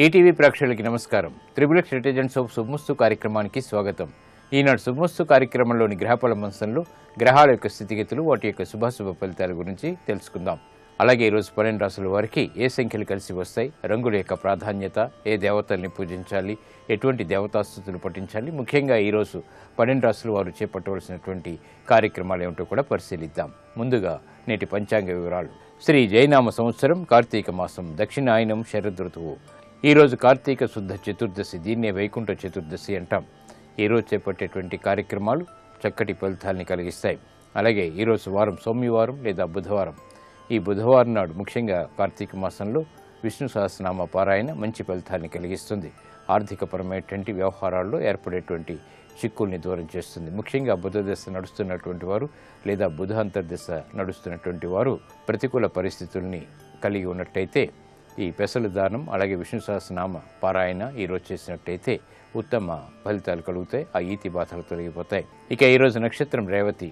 ETV ప్రేక్షకులకి నమస్కారం. Triple citizens of శుభమస్తు కార్యక్రమానికి స్వాగతం. ఈనాడు శుభమస్తు కార్యక్రమంలోని గ్రహఫల మంచంలో గ్రహాల యొక్క స్థితిగతులు, వాటి యొక్క శుభాశుభ ఫలితాల గురించి తెలుసుకుందాం. అలాగే ఈరోజు 12 రాశుల వారికి ఏ సంఖ్యలు కలిసి వస్తాయి, రంగుల యొక్క ప్రాధాన్యత, ఏ దేవతల్ని పూజించాలి, ఎటువంటి దేవతాస్తుతులు పఠించాలి, ముఖ్యంగా ఈరోజు 12 రాశుల వారు చేపట్టవలసినటువంటి కార్యక్రమాలు ఏమిటో కూడా పరిశీలిద్దాం. ముందుగా నేటి పంచాంగ వివరాలు. శ్రీ జైనామ సంవత్సరం కార్తీక మాసం దక్షిణాయనం శరదృతువు. ఈరోజు కార్తీక శుద్ధ చతుర్దశి, దీన్నే వైకుంఠ చతుర్దశి అంటాం. ఈరోజు చేపట్టేటువంటి కార్యక్రమాలు చక్కటి ఫలితాలని కలిగిస్తాయి. అలాగే ఈరోజు వారం సోమవారం లేదా బుధవారం. ఈ బుధవారం నాడు ముఖ్యంగా కార్తీక మాసంలో విష్ణు సహస్రనామ పారాయణ మంచి ఫలితాన్ని కలిగిస్తుంది. ఆర్థికపరమైనటువంటి వ్యవహారాల్లో ఏర్పడేటువంటి చిక్కుల్ని దూరం చేస్తుంది. ముఖ్యంగా బుధ దశ నడుస్తున్నటువంటి వారు లేదా బుధ అంతర్దశ నడుస్తున్నటువంటి వారు ప్రతికూల పరిస్థితుల్ని కలిగి ఉన్నట్టయితే ఈ పెసలు దానం అలాగే విష్ణు సహస్రనామ పారాయణ ఈరోజు చేసినట్టయితే ఉత్తమ ఫలితాలు కలుగుతాయి. ఆ ఈతి బాధలు తొలగిపోతాయి. ఇక ఈరోజు నక్షత్రం రేవతి.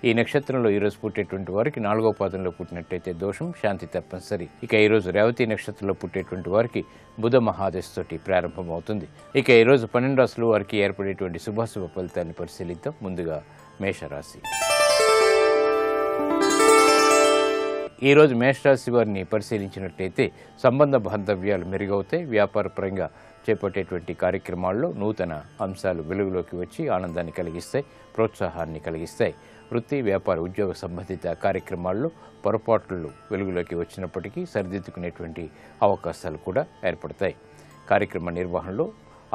ఈ నక్షత్రంలో ఈరోజు పుట్టేటువంటి వారికి 4వ పాదంలో పుట్టినట్టయితే దోషం, శాంతి తప్పనిసరి. ఇక ఈరోజు రేవతి నక్షత్రంలో పుట్టేటువంటి వారికి బుధ మహాదశతోటి ప్రారంభమవుతుంది. ఇక ఈరోజు 12 రాశుల వారికి ఏర్పడేటువంటి శుభాశుభ ఫలితాన్ని పరిశీలిద్దాం. ముందుగా మేషరాశి. ఈరోజు మేషరాశి వారిని పరిశీలించినట్టయితే సంబంధ బాంధవ్యాలు మెరుగవుతాయి. వ్యాపారపరంగా చేపట్టేటువంటి కార్యక్రమాల్లో నూతన అంశాలు వెలుగులోకి వచ్చి ఆనందాన్ని కలిగిస్తాయి, ప్రోత్సాహాన్ని కలిగిస్తాయి. వృత్తి, వ్యాపార, ఉద్యోగ సంబంధిత కార్యక్రమాల్లో పొరపాట్లు వెలుగులోకి వచ్చినప్పటికీ సరిదిద్దుకునేటువంటి అవకాశాలు కూడా ఏర్పడతాయి. కార్యక్రమ నిర్వహణలో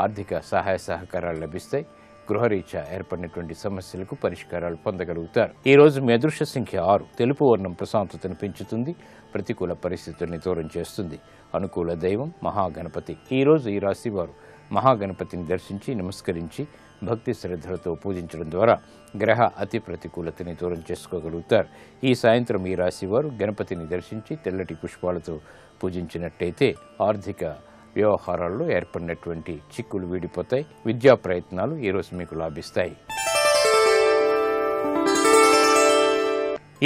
ఆర్థిక సహాయ సహకారాలు లభిస్తాయి. గృహరీత్యా ఏర్పడినటువంటి సమస్యలకు పరిష్కారాలు పొందగలుగుతారు. ఈ రోజు మీ అదృష్ట సంఖ్య 6. తెలుపు వర్ణం ప్రశాంతతను పెంచుతుంది, ప్రతికూల పరిస్థితుల్ని దూరం చేస్తుంది. అనుకూల దైవం మహాగణపతి. ఈరోజు ఈ రాశి వారు మహాగణపతిని దర్శించి నమస్కరించి భక్తి శ్రద్ధలతో పూజించడం ద్వారా గ్రహ అతి ప్రతికూలతని దూరం చేసుకోగలుగుతారు. ఈ సాయంత్రం ఈ రాశి వారు గణపతిని దర్శించి తెల్లటి పుష్పాలతో పూజించినట్టయితే ఆర్థిక వ్యవహారాల్లో ఏర్పడినటువంటి చిక్కులు వీడిపోతాయి. విద్యా ప్రయత్నాలు ఈరోజు మీకు లాభిస్తాయి.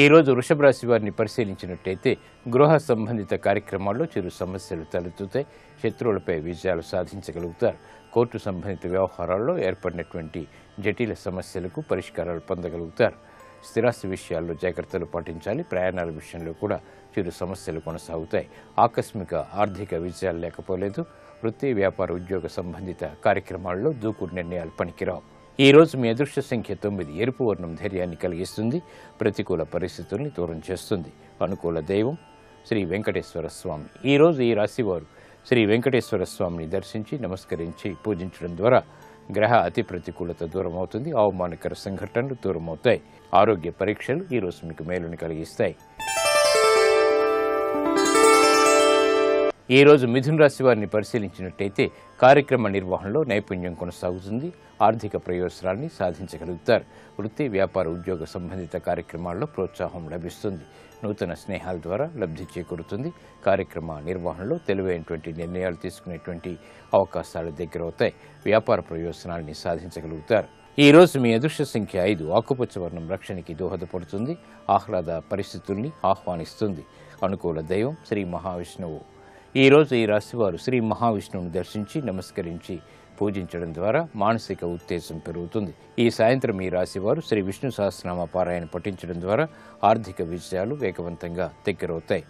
ఈరోజు వృషభ రాశి వారిని పరిశీలించినట్టయితే గృహ సంబంధిత కార్యక్రమాల్లో చిరు సమస్యలు తలెత్తుతాయి. శత్రువులపై విజయాలు సాధించగలుగుతారు. కోర్టు సంబంధిత వ్యవహారాల్లో ఏర్పడినటువంటి జటిల సమస్యలకు పరిష్కారాలు పొందగలుగుతారు. స్థిరాస్తి విషయాల్లో జాగ్రత్తలు పాటించాలి. ప్రయాణాల విషయంలో కూడా చిరు సమస్యలు కొనసాగుతాయి. ఆకస్మిక ఆర్థిక విజయాలు లేకపోలేదు. వృత్తి, వ్యాపార, ఉద్యోగ సంబంధిత కార్యక్రమాల్లో దూకుడు నిర్ణయాలు పనికిరావు. ఈ రోజు మీ అదృష్ట సంఖ్య 9. ఎరుపు వర్ణం ధైర్యాన్ని కలిగిస్తుంది, ప్రతికూల పరిస్థితుల్ని దూరం చేస్తుంది. అనుకూల దైవం శ్రీ వెంకటేశ్వర స్వామి. ఈరోజు ఈ రాశివారు శ్రీ వెంకటేశ్వర స్వామిని దర్శించి నమస్కరించి పూజించడం ద్వారా గ్రహ అతి ప్రతికూలత దూరం అవుతుంది. అవమానకర సంఘటనలు దూరం అవుతాయి. ఆరోగ్య పరీక్షలు ఈరోజు మీకు మేలుని కలిగిస్తాయి. ఈ రోజు మిథున రాశి వారిని పరిశీలించినట్టయితే కార్యక్రమ నిర్వహణలో నైపుణ్యం కొనసాగుతుంది. ఆర్థిక ప్రయోజనాన్ని సాధించగలుగుతారు. వృత్తి, వ్యాపార, ఉద్యోగ సంబంధిత కార్యక్రమాల్లో ప్రోత్సాహం లభిస్తుంది. నూతన స్నేహాల ద్వారా లబ్ధి చేకూరుతుంది. కార్యక్రమ నిర్వహణలో తెలివైనటువంటి నిర్ణయాలు తీసుకునేటువంటి అవకాశాలు దగ్గరవుతాయి. వ్యాపార ప్రయోజనాల్ని సాధించగలుగుతారు. ఈ రోజు మీ అదృష్ట సంఖ్య 5. ఆకుపచ్చ వర్ణం రక్షణకి దోహదపడుతుంది. ఆహ్లాద పరిస్థితుల్ని ఆహ్వానిస్తుంది. అనుకూల దైవం శ్రీ మహావిష్ణువు. ఈ రోజు ఈ రాశివారు శ్రీ మహావిష్ణువుని దర్శించి నమస్కరించి పూజించడం ద్వారా మానసిక ఉత్తేజం పెరుగుతుంది. ఈ సాయంత్రం ఈ రాశివారు శ్రీ విష్ణు సహస్రనామ పారాయణ పఠించడం ద్వారా ఆర్థిక విజయాలు వేగవంతంగా దగ్గరవుతాయి.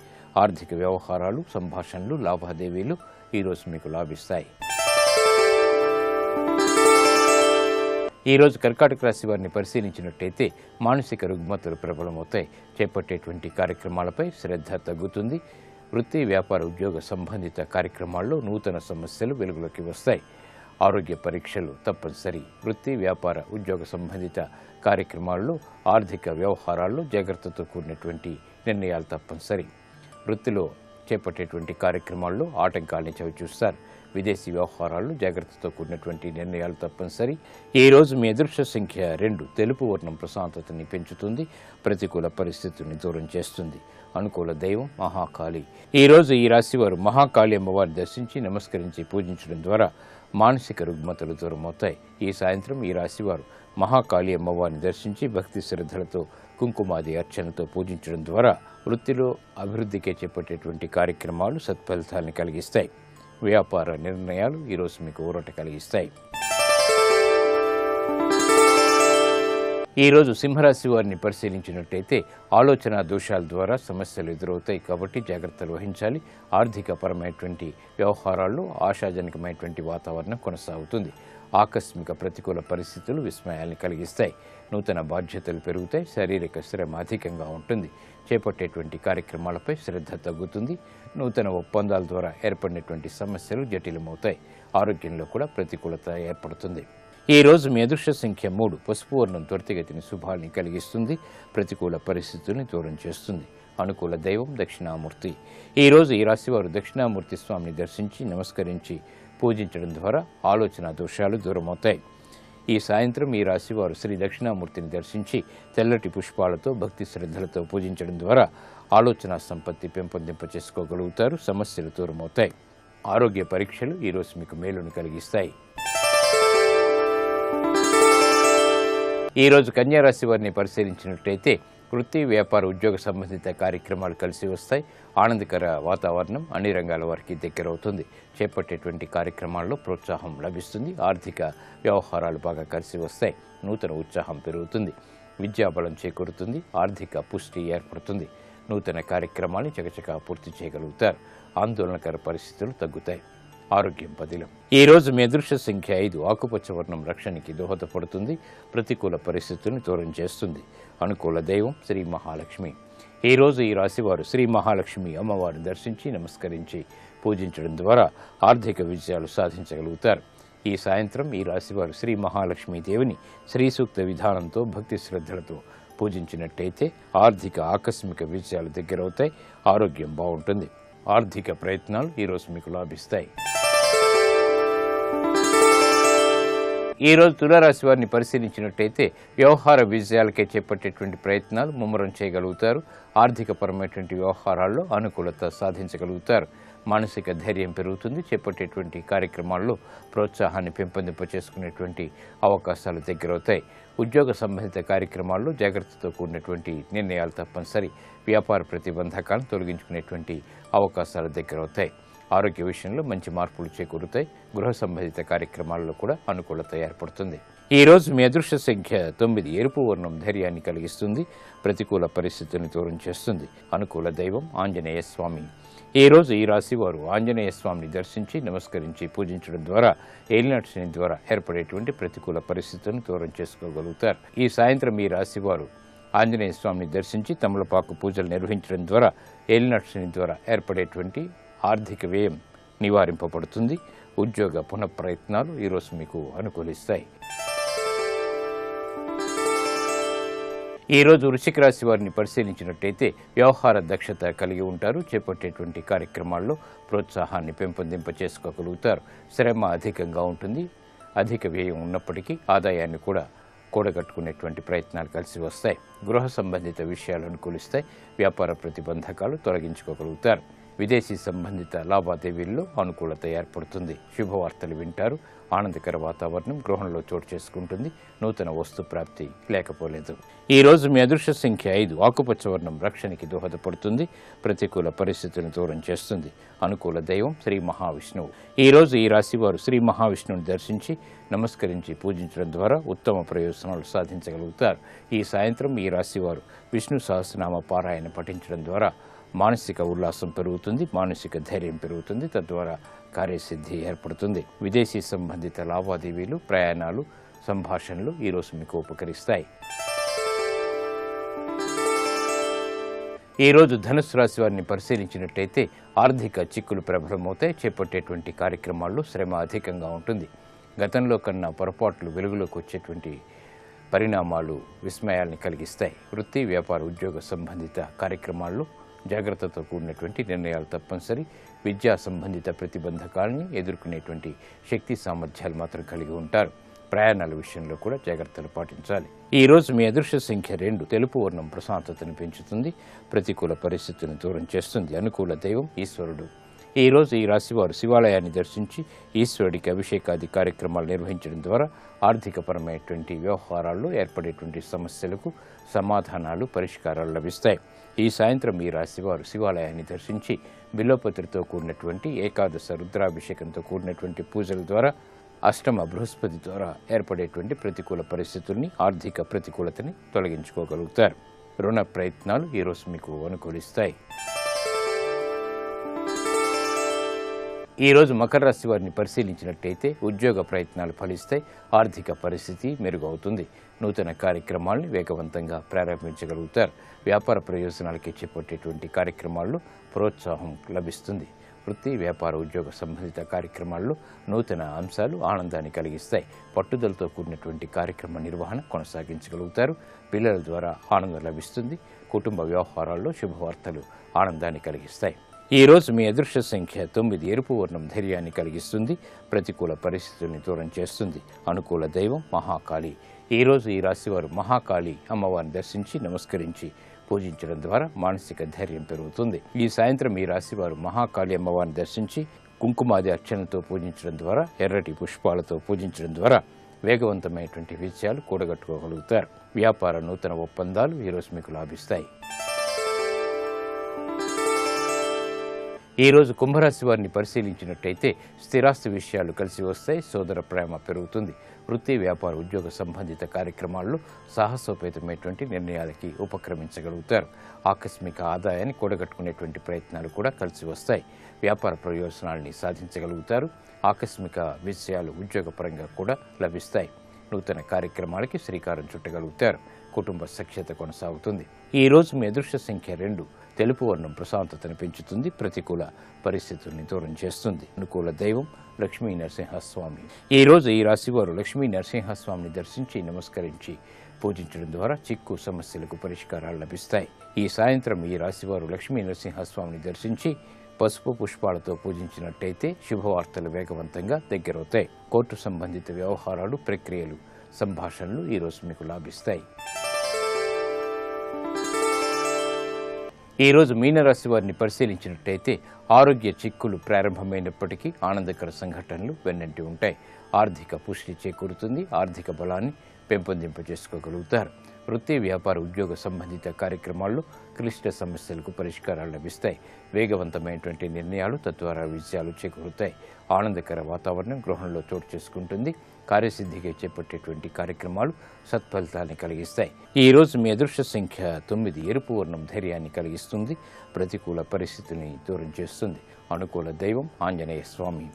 ఆర్థిక వ్యవహారాలు, సంభాషణలు, లావాదేవీలు ఈరోజు మీకు లాభిస్తాయి. ఈరోజు కర్కాటక రాశి వారిని పరిశీలించినట్టయితే మానసిక రుగ్మతలు ప్రబలమవుతాయి. చేపట్టేటువంటి కార్యక్రమాలపై శ్రద్ధ తగ్గుతుంది. వృత్తి, వ్యాపార, ఉద్యోగ సంబంధిత కార్యక్రమాల్లో నూతన సమస్యలు వెలుగులోకి వస్తాయి. ఆరోగ్య పరీక్షలు తప్పనిసరి. వృత్తి, వ్యాపార, ఉద్యోగ సంబంధిత కార్యక్రమాల్లో ఆర్థిక వ్యవహారాల్లో జాగ్రత్తతో కూడినటువంటి నిర్ణయాలు తప్పనిసరి. వృత్తిలో చేపట్టేటువంటి కార్యక్రమాల్లో ఆటంకాల్ని చవిచూస్తారు. విదేశీ వ్యవహారాల్లో జాగ్రత్తతో కూడినటువంటి నిర్ణయాలు తప్పనిసరి. ఈ రోజు మీ అదృష్ట సంఖ్య 2. తెలుపు వర్ణం ప్రశాంతతని పెంచుతుంది, ప్రతికూల పరిస్థితుల్ని దూరం చేస్తుంది. అనుకూల దైవం మహాకాళి. ఈ రోజు ఈ రాశివారు మహాకాళి అమ్మవారిని దర్శించి నమస్కరించి పూజించడం ద్వారా మానసిక రుగ్మతలు దూరమవుతాయి. ఈ సాయంత్రం ఈ రాశివారు మహాకాళి అమ్మవారిని దర్శించి భక్తి శ్రద్ధలతో కుంకుమాది అర్చనతో పూజించడం ద్వారా వృత్తిలో అభివృద్ధికే చేపట్టేటువంటి కార్యక్రమాలు సత్ఫలితాలను కలిగిస్తాయి. వ్యాపార నిర్ణయాలు ఈరోజు మీకు ఊరట కలిగిస్తాయి. ఈరోజు సింహరాశి వారిని పరిశీలించినట్టయితే ఆలోచన దోషాల ద్వారా సమస్యలు ఎదురవుతాయి కాబట్టి జాగ్రత్తలు వహించాలి. ఆర్థికపరమైనటువంటి వ్యవహారాల్లో ఆశాజనకమైనటువంటి వాతావరణం కొనసాగుతుంది. ఆకస్మిక ప్రతికూల పరిస్థితులు విస్మయాల్ని కలిగిస్తాయి. నూతన బాధ్యతలు పెరుగుతాయి. శారీరక శ్రమ అధికంగా ఉంటుంది. చేపట్టేటువంటి కార్యక్రమాలపై శ్రద్ధ తగ్గుతుంది. నూతన ఒప్పందాల ద్వారా ఏర్పడినటువంటి సమస్యలు జటిలమవుతాయి. ఆరోగ్యంలో కూడా ప్రతికూలత ఏర్పడుతుంది. ఈ రోజు మీ అదృష్ట సంఖ్య 3. పసుపు వర్ణం త్వరితగతిని శుభాల్ని కలిగిస్తుంది. ప్రతికూల పరిస్థితుల్ని దూరం చేస్తుంది. అనుకూల దైవం దక్షిణామూర్తి. ఈరోజు ఈ రాశివారు దక్షిణామూర్తి స్వామిని దర్శించి నమస్కరించి పూజించడం ద్వారా ఆలోచన దోషాలు దూరమవుతాయి. ఈ సాయంత్రం ఈ రాశివారు శ్రీ దక్షిణామూర్తిని దర్శించి తెల్లటి పుష్పాలతో భక్తి శ్రద్ధలతో పూజించడం ద్వారా ఆలోచన సంపత్తి పెంపొందింప చేసుకోగలుగుతారు. సమస్యలు దూరమవుతాయి. ఆరోగ్య పరీక్షలు ఈరోజు మీకు మేలును కలిగిస్తాయి. ఈరోజు కన్యారాశి వారిని పరిశీలించినట్లయితే వృత్తి, వ్యాపార, ఉద్యోగ సంబంధిత కార్యక్రమాలు కలిసి వస్తాయి. ఆనందకర వాతావరణం అన్ని రంగాల వారికి దగ్గరవుతుంది. చేపట్టేటువంటి కార్యక్రమాల్లో ప్రోత్సాహం లభిస్తుంది. ఆర్థిక వ్యవహారాలు బాగా కలిసి వస్తాయి. నూతన ఉత్సాహం పెరుగుతుంది. విద్యాబలం చేకూరుతుంది. ఆర్థిక పుష్టి ఏర్పడుతుంది. నూతన కార్యక్రమాన్ని చకచకా పూర్తి చేయగలుగుతారు. ఆందోళనకర పరిస్థితులు తగ్గుతాయి. ఆరోగ్యం పదిలం. ఈ రోజు మీ అదృష్ట సంఖ్య 5. ఆకుపచ్చ వర్ణం రక్షణకి దోహదపడుతుంది. ప్రతికూల పరిస్థితులను దూరం చేస్తుంది. అనుకూల దైవం శ్రీ మహాలక్ష్మి. ఈ రోజు ఈ రాశివారు శ్రీ మహాలక్ష్మి అమ్మవారిని దర్శించి నమస్కరించి పూజించడం ద్వారా ఆర్థిక విజయాలు సాధించగలుగుతారు. ఈ సాయంత్రం ఈ రాశివారు శ్రీ మహాలక్ష్మీ దేవిని శ్రీ సూక్త విధానంతో భక్తి శ్రద్ధలతో పూజించినట్టయితే ఆర్థిక ఆకస్మిక విజయాలు దగ్గరవుతాయి. ఆరోగ్యం బాగుంటుంది. ఆర్థిక ప్రయత్నాలు ఈరోజు మీకు లాభిస్తాయి. ఈరోజు తులారాశి వారిని పరిశీలించినట్టయితే వ్యవహార విజయాలకే చేపట్టేటువంటి ప్రయత్నాలు ముమ్మరం చేయగలుగుతారు. ఆర్థికపరమైనటువంటి వ్యవహారాల్లో అనుకూలత సాధించగలుగుతారు. మానసిక ధైర్యం పెరుగుతుంది. చేపట్టేటువంటి కార్యక్రమాల్లో ప్రోత్సాహాన్ని పెంపొందింప చేసుకునేటువంటి అవకాశాలు దగ్గరవుతాయి. ఉద్యోగ సంబంధిత కార్యక్రమాల్లో జాగ్రత్తతో కూడినటువంటి నిర్ణయాలు తప్పనిసరి. వ్యాపార ప్రతిబంధకాలను తొలగించుకునేటువంటి అవకాశాలు దగ్గరవుతాయి. ఆరోగ్య విషయంలో మంచి మార్పులు చేకూరుతాయి. గృహ సంబంధిత కార్యక్రమాల్లో కూడా అనుకూలత ఏర్పడుతుంది. ఈ రోజు మీ అదృష్ట సంఖ్య 9. ఎరుపు వర్ణం ధైర్యాన్ని కలిగిస్తుంది. ప్రతికూల పరిస్థితులను దూరం చేస్తుంది. అనుకూల దైవం ఆంజనేయ స్వామి. ఈ రోజు ఈ రాశి వారు ఆంజనేయ స్వామిని దర్శించి నమస్కరించి పూజించడం ద్వారా ఏలినాటి శని ద్వారా ఏర్పడేటువంటి ప్రతికూల పరిస్థితులను దూరం చేసుకోగలుగుతారు. ఈ సాయంత్రం ఈ రాశి వారు ఆంజనేయ స్వామిని దర్శించి తమలపాకు పూజలు నిర్వహించడం ద్వారా ఏలినాటి శని ద్వారా ఏర్పడేటువంటి ఆర్థిక వ్యయం నివారింపబడుతుంది. ఉద్యోగ పునఃప్రయత్నాలు ఈరోజు మీకు అనుకూలిస్తాయి. ఈరోజు వృశ్చిక రాశి వారిని పరిశీలించినట్టయితే వ్యవహార దక్షత కలిగి ఉంటారు. చేపట్టేటువంటి కార్యక్రమాల్లో ప్రోత్సాహాన్ని పెంపొందింప చేసుకోగలుగుతారు. శ్రమ అధికంగా ఉంటుంది. అధిక వ్యయం ఉన్నప్పటికీ ఆదాయాన్ని కూడా కూడగట్టుకునేటువంటి ప్రయత్నాలు కలిసి వస్తాయి. గృహ సంబంధిత విషయాలు అనుకూలిస్తాయి. వ్యాపార ప్రతిబంధకాలు తొలగించుకోగలుగుతారు. విదేశీ సంబంధిత లావాదేవీల్లో అనుకూలత ఏర్పడుతుంది. శుభవార్తలు వింటారు. ఆనందకర వాతావరణం గృహంలో చోటు చేసుకుంటుంది. నూతన వస్తు ప్రాప్తి లేకపోలేదు. ఈ రోజు మీ అదృష్ట సంఖ్య 5. ఆకుపచ్చ వర్ణం రక్షణకి దోహదపడుతుంది. ప్రతికూల పరిస్థితులను దూరం చేస్తుంది. అనుకూల దైవం శ్రీ మహావిష్ణువు. ఈ రోజు ఈ రాశి వారు శ్రీ మహావిష్ణువుని దర్శించి నమస్కరించి పూజించడం ద్వారా ఉత్తమ ప్రయోజనాలు సాధించగలుగుతారు. ఈ సాయంత్రం ఈ రాశి వారు విష్ణు సహస్రనామ పారాయణ పఠించడం ద్వారా మానసిక ఉల్లాసం పెరుగుతుంది. మానసిక ధైర్యం పెరుగుతుంది. తద్వారా కార్యసిద్ధి ఏర్పడుతుంది. విదేశీ సంబంధిత లావాదేవీలు, ప్రయాణాలు, సంభాషణలు ఈరోజు మీకు ఉపకరిస్తాయి. ఈరోజు ధనుసు రాశి వారిని పరిశీలించినట్టయితే ఆర్థిక చిక్కులు ప్రబలమవుతాయి. చేపట్టేటువంటి కార్యక్రమాల్లో శ్రమ అధికంగా ఉంటుంది. గతంలో కన్నా పొరపాట్లు వెలుగులోకి వచ్చేటువంటి పరిణామాలు విస్మయాల్ని కలిగిస్తాయి. వృత్తి, వ్యాపార, ఉద్యోగ సంబంధిత కార్యక్రమాల్లో జాగ్రత్తతో కూడినటువంటి నిర్ణయాలు తప్పనిసరి. విద్యా సంబంధిత ప్రతిబంధకాలని ఎదుర్కొనేటువంటి శక్తి సామర్థ్యాలు మాత్రం కలిగి ఉంటారు. ప్రయాణాల విషయంలో కూడా జాగ్రత్తలు పాటించాలి. ఈ రోజు మీ అదృష్ట సంఖ్య 2. తెలుపు వర్ణం ప్రశాంతతను పెంచుతుంది. ప్రతికూల పరిస్థితులను దూరం చేస్తుంది. అనుకూల దైవం ఈశ్వరుడు. ఈ రోజు ఈ రాశివారు శివాలయాన్ని దర్శించి ఈశ్వరుడికి అభిషేకాది కార్యక్రమాలు నిర్వహించడం ద్వారా ఆర్థికపరమైనటువంటి వ్యవహారాల్లో ఏర్పడేటువంటి సమస్యలకు సమాధానాలు, పరిష్కారాలు లభిస్తాయి. ఈ సాయంత్రం ఈ రాశివారు శివాలయాన్ని దర్శించి బిల్వపత్రితో కూడినటువంటి ఏకాదశ రుద్రాభిషేకంతో కూడినటువంటి పూజల ద్వారా అష్టమ బృహస్పతి ద్వారా ఏర్పడేటువంటి ప్రతికూల పరిస్థితుల్ని, ఆర్థిక ప్రతికూలతని తొలగించుకోగలుగుతారు. రుణ ప్రయత్నాలు ఈరోజు మీకు అనుకూలిస్తాయి. ఈరోజు మకర రాశి వారిని పరిశీలించినట్టయితే ఉద్యోగ ప్రయత్నాలు ఫలిస్తాయి, ఆర్థిక పరిస్థితి మెరుగవుతుంది. నూతన కార్యక్రమాలను వేగవంతంగా ప్రారంభించగలుగుతారు. వ్యాపార ప్రయోజనాలకి చేపట్టేటువంటి కార్యక్రమాల్లో ప్రోత్సాహం లభిస్తుంది. వృత్తి, వ్యాపార, ఉద్యోగ సంబంధిత కార్యక్రమాల్లో నూతన అంశాలు ఆనందాన్ని కలిగిస్తాయి. పట్టుదలతో కూడినటువంటి కార్యక్రమ నిర్వహణ కొనసాగించగలుగుతారు. పిల్లల ద్వారా ఆనందం లభిస్తుంది. కుటుంబ వ్యవహారాల్లో శుభవార్తలు ఆనందాన్ని కలిగిస్తాయి. ఈ రోజు మీ అదృష్ట సంఖ్య 9. ఎరుపు వర్ణం ధైర్యాన్ని కలిగిస్తుంది. ప్రతికూల పరిస్థితుల్ని దూరం చేస్తుంది. అనుకూల దైవం మహాకాళి. ఈ రోజు ఈ రాశివారు మహాకాళి అమ్మవారిని దర్శించి నమస్కరించి పూజించడం ద్వారా మానసిక ధైర్యం పెరుగుతుంది. ఈ సాయంత్రం ఈ రాశివారు మహాకాళి అమ్మవారిని దర్శించి కుంకుమాది అర్చనతో పూజించడం ద్వారా, ఎర్రటి పుష్పాలతో పూజించడం ద్వారా వేగవంతమైనటువంటి విజయాలు కూడగట్టుకోగలుగుతారు. వ్యాపార నూతన ఒప్పందాలు ఈరోజు మీకు లాభిస్తాయి. ఈరోజు కుంభరాశి వారిని పరిశీలించినట్టయితే స్థిరాస్తి విషయాలు కలిసి వస్తాయి. సోదర ప్రేమ పెరుగుతుంది. వృత్తి, వ్యాపార, ఉద్యోగ సంబంధిత కార్యక్రమాల్లో సాహసోపేతమైనటువంటి నిర్ణయాలకి ఉపక్రమించగలుగుతారు. ఆకస్మిక ఆదాయాన్ని కూడగట్టుకునేటువంటి ప్రయత్నాలు కూడా కలిసి వస్తాయి. వ్యాపార ప్రయోజనాల్ని సాధించగలుగుతారు. ఆకస్మిక విషయాలు ఉద్యోగపరంగా కూడా లభిస్తాయి. నూతన కార్యక్రమాలకి శ్రీకారం చుట్టగలుగుతారు. కుటుంబ సఖ్యత కొనసాగుతుంది. ఈ రోజు మీ అదృష్ట సంఖ్య 2. తెలుపు వర్ణం ప్రశాంతతను పెంచుతుంది. ప్రతికూల పరిస్థితుల్ని దూరం చేస్తుంది. అనుకూల దైవం లక్ష్మీ నరసింహస్వామి. ఈ రోజు ఈ రాశివారు లక్ష్మీ నరసింహస్వామిని దర్శించి నమస్కరించి పూజించడం ద్వారా చిక్కు సమస్యలకు పరిష్కారాలు లభిస్తాయి. ఈ సాయంత్రం ఈ రాశివారు లక్ష్మీ నరసింహస్వామిని దర్శించి పసుపు పుష్పాలతో పూజించినట్టయితే శుభవార్తలు వేగవంతంగా దగ్గరవుతాయి. కోర్టు సంబంధిత వ్యవహారాలు, ప్రక్రియలు, సంభాషణలు ఈరోజు మీకు లాభిస్తాయి. ఈరోజు మీనరాశి వారిని పరిశీలించినట్టయితే ఆరోగ్య చిక్కులు ప్రారంభమైనప్పటికీ ఆనందకర సంఘటనలు వెన్నంటి ఉంటాయి. ఆర్థిక పుష్టి చేకూరుతుంది. ఆర్థిక బలాన్ని పెంపొందింపజేసుకోగలుగుతారు. వృత్తి, వ్యాపార, ఉద్యోగ సంబంధిత కార్యక్రమాల్లో క్లిష్ట సమస్యలకు పరిష్కారాలు లభిస్తాయి. వేగవంతమైనటువంటి నిర్ణయాలు తద్వారా విజయాలు చేకూరుతాయి. ఆనందకర వాతావరణం గృహంలో చోటు చేసుకుంటుంది. కార్యసిద్ధిగా చేపట్టేటువంటి కార్యక్రమాలు సత్ఫలితాన్ని కలిగిస్తాయి. ఈ రోజు మీ అదృష్ట సంఖ్య 9. ఎరుపు వర్ణం ధైర్యాన్ని కలిగిస్తుంది. ప్రతికూల పరిస్థితిని దూరం చేస్తుంది. అనుకూల దైవం ఆంజనేయ స్వామి.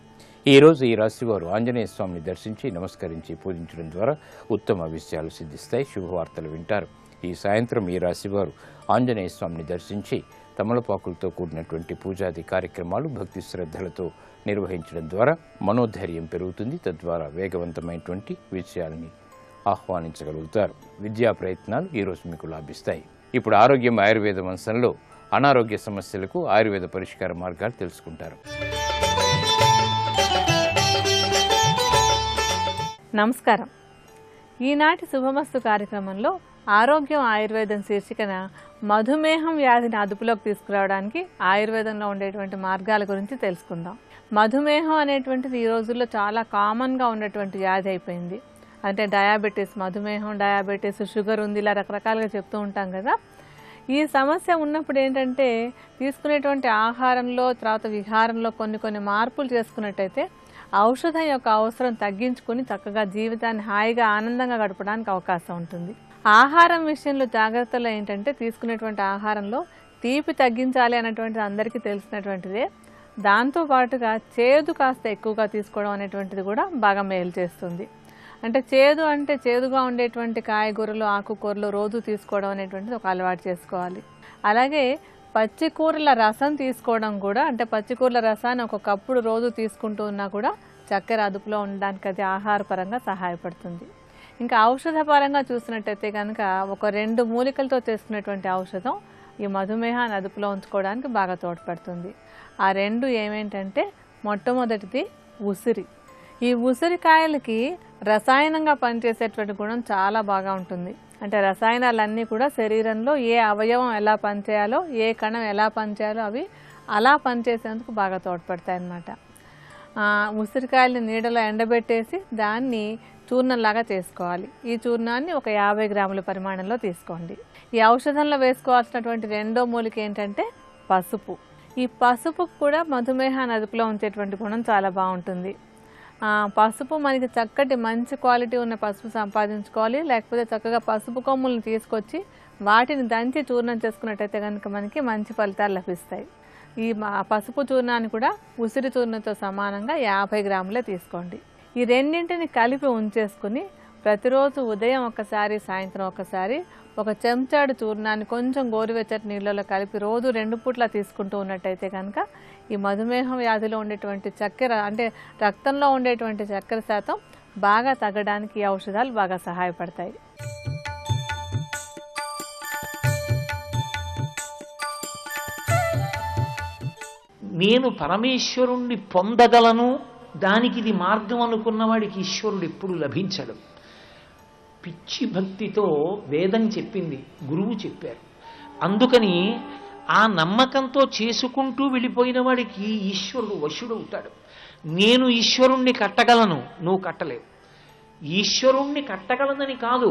ఈ రోజు ఈ రాశివారు ఆంజనేయ స్వామిని దర్శించి నమస్కరించి పూజించడం ద్వారా ఉత్తమ విషయాలు సిద్ధిస్తాయి. శుభవార్తలు వింటారు. ఈ సాయంత్రం ఈ రాశివారు ఆంజనేయ స్వామిని దర్శించి తమలపాకులతో కూడినటువంటి పూజాది కార్యక్రమాలు భక్తి శ్రద్ధలతో నిర్వహించడం ద్వారా మనోధైర్యం పెరుగుతుంది. తద్వారా వేగవంతమైనటువంటి విషయాలని ఆహ్వానించగలుగుతారు. విద్యా ప్రయత్నాలు ఈరోజు మీకు లాభిస్తాయి. ఇప్పుడు ఆరోగ్యం ఆయుర్వేద అంశంలో అనారోగ్య సమస్యలకు ఆయుర్వేద పరిష్కార మార్గాలు తెలుసుకుంటారు. నమస్కారం. ఈనాటి శుభమస్తు కార్యక్రమంలో ఆరోగ్యం ఆయుర్వేదం శీర్షికన మధుమేహం వ్యాధిని అదుపులోకి తీసుకురావడానికి ఆయుర్వేదంలో ఉండేటువంటి మార్గాల గురించి తెలుసుకుందాం. మధుమేహం అనేటువంటిది ఈ రోజుల్లో చాలా కామన్గా ఉన్నటువంటి వ్యాధి అయిపోయింది. అంటే డయాబెటీస్, మధుమేహం, డయాబెటీస్, షుగర్ ఉంది, ఇలా రకరకాలుగా చెప్తూ ఉంటాం కదా. ఈ సమస్య ఉన్నప్పుడు ఏంటంటే తీసుకునేటువంటి ఆహారంలో, తర్వాత విహారంలో కొన్ని మార్పులు చేసుకున్నట్టయితే ఔషధం యొక్క అవసరం తగ్గించుకుని చక్కగా జీవితాన్ని హాయిగా ఆనందంగా గడపడానికి అవకాశం ఉంటుంది. ఆహారం విషయంలో జాగ్రత్తలు ఏంటంటే తీసుకునేటువంటి ఆహారంలో తీపి తగ్గించాలి అనేటువంటిది అందరికీ తెలిసినటువంటిదే. దాంతోపాటుగా చేదు కాస్త ఎక్కువగా తీసుకోవడం అనేటువంటిది కూడా బాగా మేలు చేస్తుంది. అంటే చేదుగా ఉండేటువంటి కాయగూరలు, ఆకుకూరలు రోజు తీసుకోవడం అనేటువంటిది ఒక అలవాటు చేసుకోవాలి. అలాగే పచ్చికూరల రసం తీసుకోవడం కూడా, అంటే పచ్చికూరల రసాన్ని ఒక కప్పుడు రోజు తీసుకుంటూ ఉన్నా కూడా చక్కెర అదుపులో ఉండడానికి అది ఆహారపరంగా సహాయపడుతుంది. ఇంకా ఔషధ పరంగా చూసినట్టయితే కనుక ఒక 2 మూలికలతో చేసుకునేటువంటి ఔషధం ఈ మధుమేహాన్ని అదుపులో ఉంచుకోవడానికి బాగా తోడ్పడుతుంది. ఆ 2 ఏమేంటంటే మొట్టమొదటిది ఉసిరి. ఈ ఉసిరికాయలకి రసాయనంగా పనిచేసేటువంటి గుణం చాలా బాగా ఉంటుంది. అంటే రసాయనాలన్నీ కూడా శరీరంలో ఏ అవయవం ఎలా పనిచేయాలో, ఏ కణం ఎలా పనిచేయాలో అవి అలా పనిచేసేందుకు బాగా తోడ్పడతాయి అన్నమాట. ఉసిరికాయలని నీడలో ఎండబెట్టేసి దాన్ని చూర్ణంలాగా చేసుకోవాలి. ఈ చూర్ణాన్ని ఒక 50 గ్రాముల పరిమాణంలో తీసుకోండి. ఈ ఔషధంలో వేసుకోవాల్సినటువంటి రెండో మూలిక ఏంటంటే పసుపు. ఈ పసుపుకు కూడా మధుమేహాన్ని అదుపులో ఉంచేటువంటి గుణం చాలా బాగుంటుంది. పసుపు మనకి చక్కటి మంచి క్వాలిటీ ఉన్న పసుపు సంపాదించుకోవాలి. లేకపోతే చక్కగా పసుపు కొమ్ములను తీసుకొచ్చి వాటిని దంచి చూర్ణం చేసుకున్నట్టయితే కనుక మనకి మంచి ఫలితాలు లభిస్తాయి. ఈ పసుపు చూర్ణాన్ని కూడా ఉసిరి చూర్ణంతో సమానంగా 50 గ్రాములే తీసుకోండి. ఈ రెండింటిని కలిపి ఉంచేసుకుని ప్రతిరోజు ఉదయం ఒకసారి సాయంత్రం ఒకసారి ఒక చెంచాడు చూర్ణాన్ని కొంచెం గోరువెచ్చటి నీళ్ళలో కలిపి రోజు 2 పూట్ల తీసుకుంటూ ఉన్నట్టయితే కనుక ఈ మధుమేహం వ్యాధిలో ఉండేటువంటి చక్కెర అంటే రక్తంలో ఉండేటువంటి చక్కెర శాతం బాగా తగ్గడానికి ఈ ఔషధాలు బాగా సహాయపడతాయి. నేను పరమేశ్వరుణ్ణి పొందగలను, దానికి ఇది మార్గం అనుకున్న వాడికి ఈశ్వరుడు ఎప్పుడు లభించడు. పిచ్చి భక్తితో వేదం చెప్పింది, గురువు చెప్పారు. అందుకని ఆ నమ్మకంతో చేసుకుంటూ వెళ్ళిపోయిన వాడికి ఈశ్వరుడు వశుడవుతాడు. నేను ఈశ్వరుణ్ణి కట్టగలను, నువ్వు కట్టలేవు. ఈశ్వరుణ్ణి కట్టగలనని కాదు,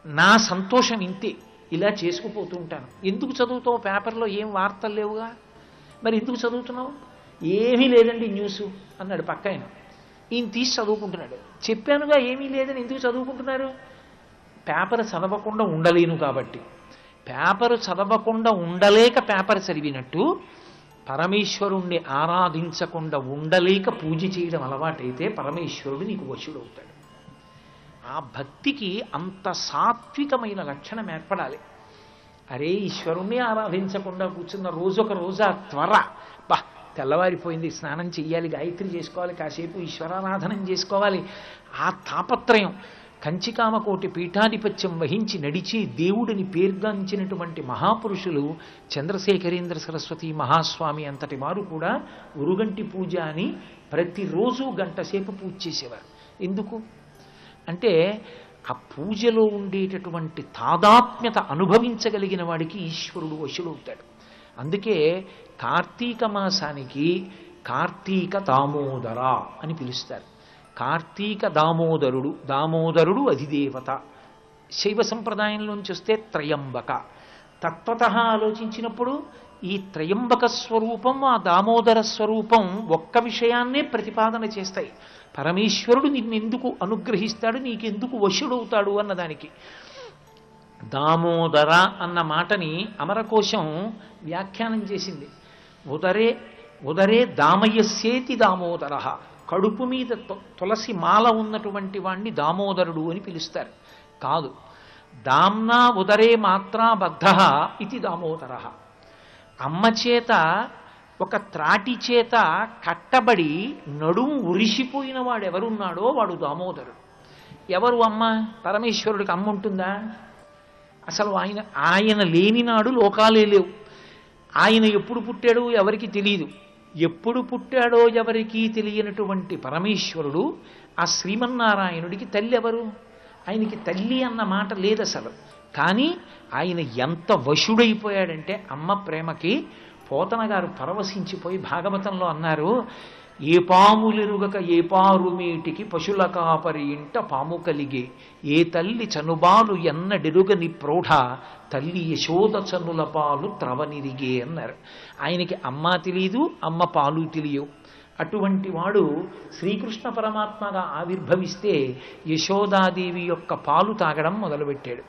నా సంతోషం ఇంతే, ఇలా చేసుకుపోతూ ఉంటాను. ఎందుకు చదువుతావు? పేపర్లో ఏం వార్తలు లేవుగా, మరి ఎందుకు చదువుతున్నావు? ఏమీ లేదండి న్యూసు అన్నాడు పక్క ఆయన. ఈయన తీసి చదువుకుంటున్నాడు. చెప్పానుగా ఏమీ లేదని, ఎందుకు చదువుకుంటున్నారు? పేపర్ చదవకుండా ఉండలేను కాబట్టి. పేపరు చదవకుండా ఉండలేక పేపర్ చదివినట్టు పరమేశ్వరుణ్ణి ఆరాధించకుండా ఉండలేక పూజ చేయడం అలవాటైతే పరమేశ్వరుడు నీకు వశుడవుతాడు. ఆ భక్తికి అంత సాత్వికమైన లక్షణం ఏర్పడాలి. అరే ఈశ్వరుణ్ణి ఆరాధించకుండా కూర్చున్న రోజొక రోజు త్వర, బా తెల్లవారిపోయింది, స్నానం చెయ్యాలి, గాయత్రి చేసుకోవాలి, కాసేపు ఈశ్వరారాధనం చేసుకోవాలి, ఆ తాపత్రయం. కంచికామకోటి పీఠాధిపత్యం వహించి నడిచి దేవుడిని పేర్గాంచినటువంటి మహాపురుషులు చంద్రశేఖరేంద్ర సరస్వతి మహాస్వామి అంతటి వారు కూడా ఉరుగంటి పూజ అని ప్రతిరోజు గంట సేపు పూజ చేసేవారు. ఎందుకు అంటే ఆ పూజలో ఉండేటటువంటి తాదాత్మ్యత అనుభవించగలిగిన వాడికి ఈశ్వరుడు వశుడవుతాడు. అందుకే కార్తీక మాసానికి కార్తీక దామోదర అని పిలుస్తారు. కార్తీక దామోదరుడు, దామోదరుడు అధిదేవత. శైవ సంప్రదాయంలోంచి వస్తే త్రయంబక. తత్వతః ఆలోచించినప్పుడు ఈ త్రయంబక స్వరూపం, ఆ దామోదర స్వరూపం ఒక్క విషయాన్నే ప్రతిపాదన చేస్తాయి. పరమేశ్వరుడు నిన్నెందుకు అనుగ్రహిస్తాడు, నీకెందుకు వశుడవుతాడు అన్నదానికి. దామోదర అన్న మాటని అమరకోశం వ్యాఖ్యానం చేసింది. ఉదరే దామయస్యేతి దామోదర. కడుపు మీద తులసి మాల ఉన్నటువంటి వాణ్ణి దామోదరుడు అని పిలుస్తారు. కాదు, దామ్నా ఉదరే మాత్రా బద్ధ ఇది దామోదర. అమ్మ చేత ఒక త్రాటి చేత కట్టబడి నడుము ఉరిసిపోయిన వాడు ఎవరున్నాడో వాడు దామోదరుడు. ఎవరు అమ్మ? పరమేశ్వరుడికి అమ్మ ఉంటుందా? అసలు ఆయన లేనినాడు లోకాలే లేవు. ఆయన ఎప్పుడు పుట్టాడు ఎవరికి తెలియదు. ఎప్పుడు పుట్టాడో ఎవరికీ తెలియనటువంటి పరమేశ్వరుడు ఆ శ్రీమన్నారాయణుడికి తల్లి ఎవరు? ఆయనకి తల్లి అన్న మాట లేదు అసలు. కానీ ఆయన ఎంత వశుడైపోయాడంటే అమ్మ ప్రేమకి పోతన గారు పరవశించిపోయి భాగవతంలో అన్నారు, ఏ పాములెరుగక ఏ పారుమేటికి పశుల కాపరి ఇంట పాము కలిగే, ఏ తల్లి చనుబాలు ఎన్నడెరుగని ప్రౌఢ తల్లి యశోద చనుల పాలు త్రవనిరిగే అన్నారు. ఆయనకి అమ్మ తెలియదు, అమ్మ పాలు తెలియవు. అటువంటి వాడు శ్రీకృష్ణ పరమాత్మగా ఆవిర్భవిస్తే యశోదాదేవి యొక్క పాలు తాగడం మొదలుపెట్టాడు.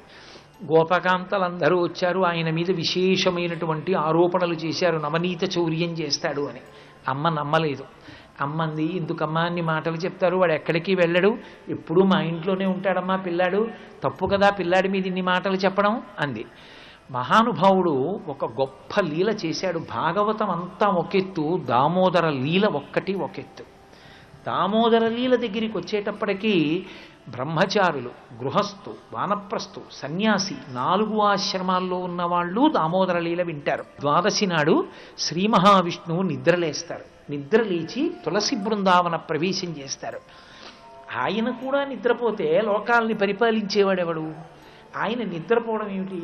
గోపకాంతలందరూ వచ్చారు, ఆయన మీద విశేషమైనటువంటి ఆరోపణలు చేశారు, నవనీత చౌర్యం చేస్తాడు అని. అమ్మ నమ్మలేదు. అమ్మంది, ఎందుకమ్మా అన్ని మాటలు చెప్తారు, వాడు ఎక్కడికి వెళ్ళడు, ఎప్పుడూ మా ఇంట్లోనే ఉంటాడమ్మా పిల్లాడు, తప్పు కదా పిల్లాడి మీద ఇన్ని మాటలు చెప్పడం అంది. మహానుభావుడు ఒక గొప్ప లీల చేశాడు. భాగవతం అంతా ఒకెత్తు, దామోదర లీల ఒక్కటి ఒకెత్తు. దామోదర లీల దగ్గరికి వచ్చేటప్పటికీ బ్రహ్మచారులు, గృహస్థు, వానప్రస్థు, సన్యాసి 4 ఆశ్రమాల్లో ఉన్న వాళ్ళు దామోదర లీల వింటారు. ద్వాదశి నాడు శ్రీ మహావిష్ణువు నిద్రలేస్తారు. నిద్రలేచి తులసి బృందావన ప్రవేశం చేస్తారు. ఆయన కూడా నిద్రపోతే లోకాల్ని పరిపాలించేవాడెవడు? ఆయన నిద్రపోవడం ఏమిటి?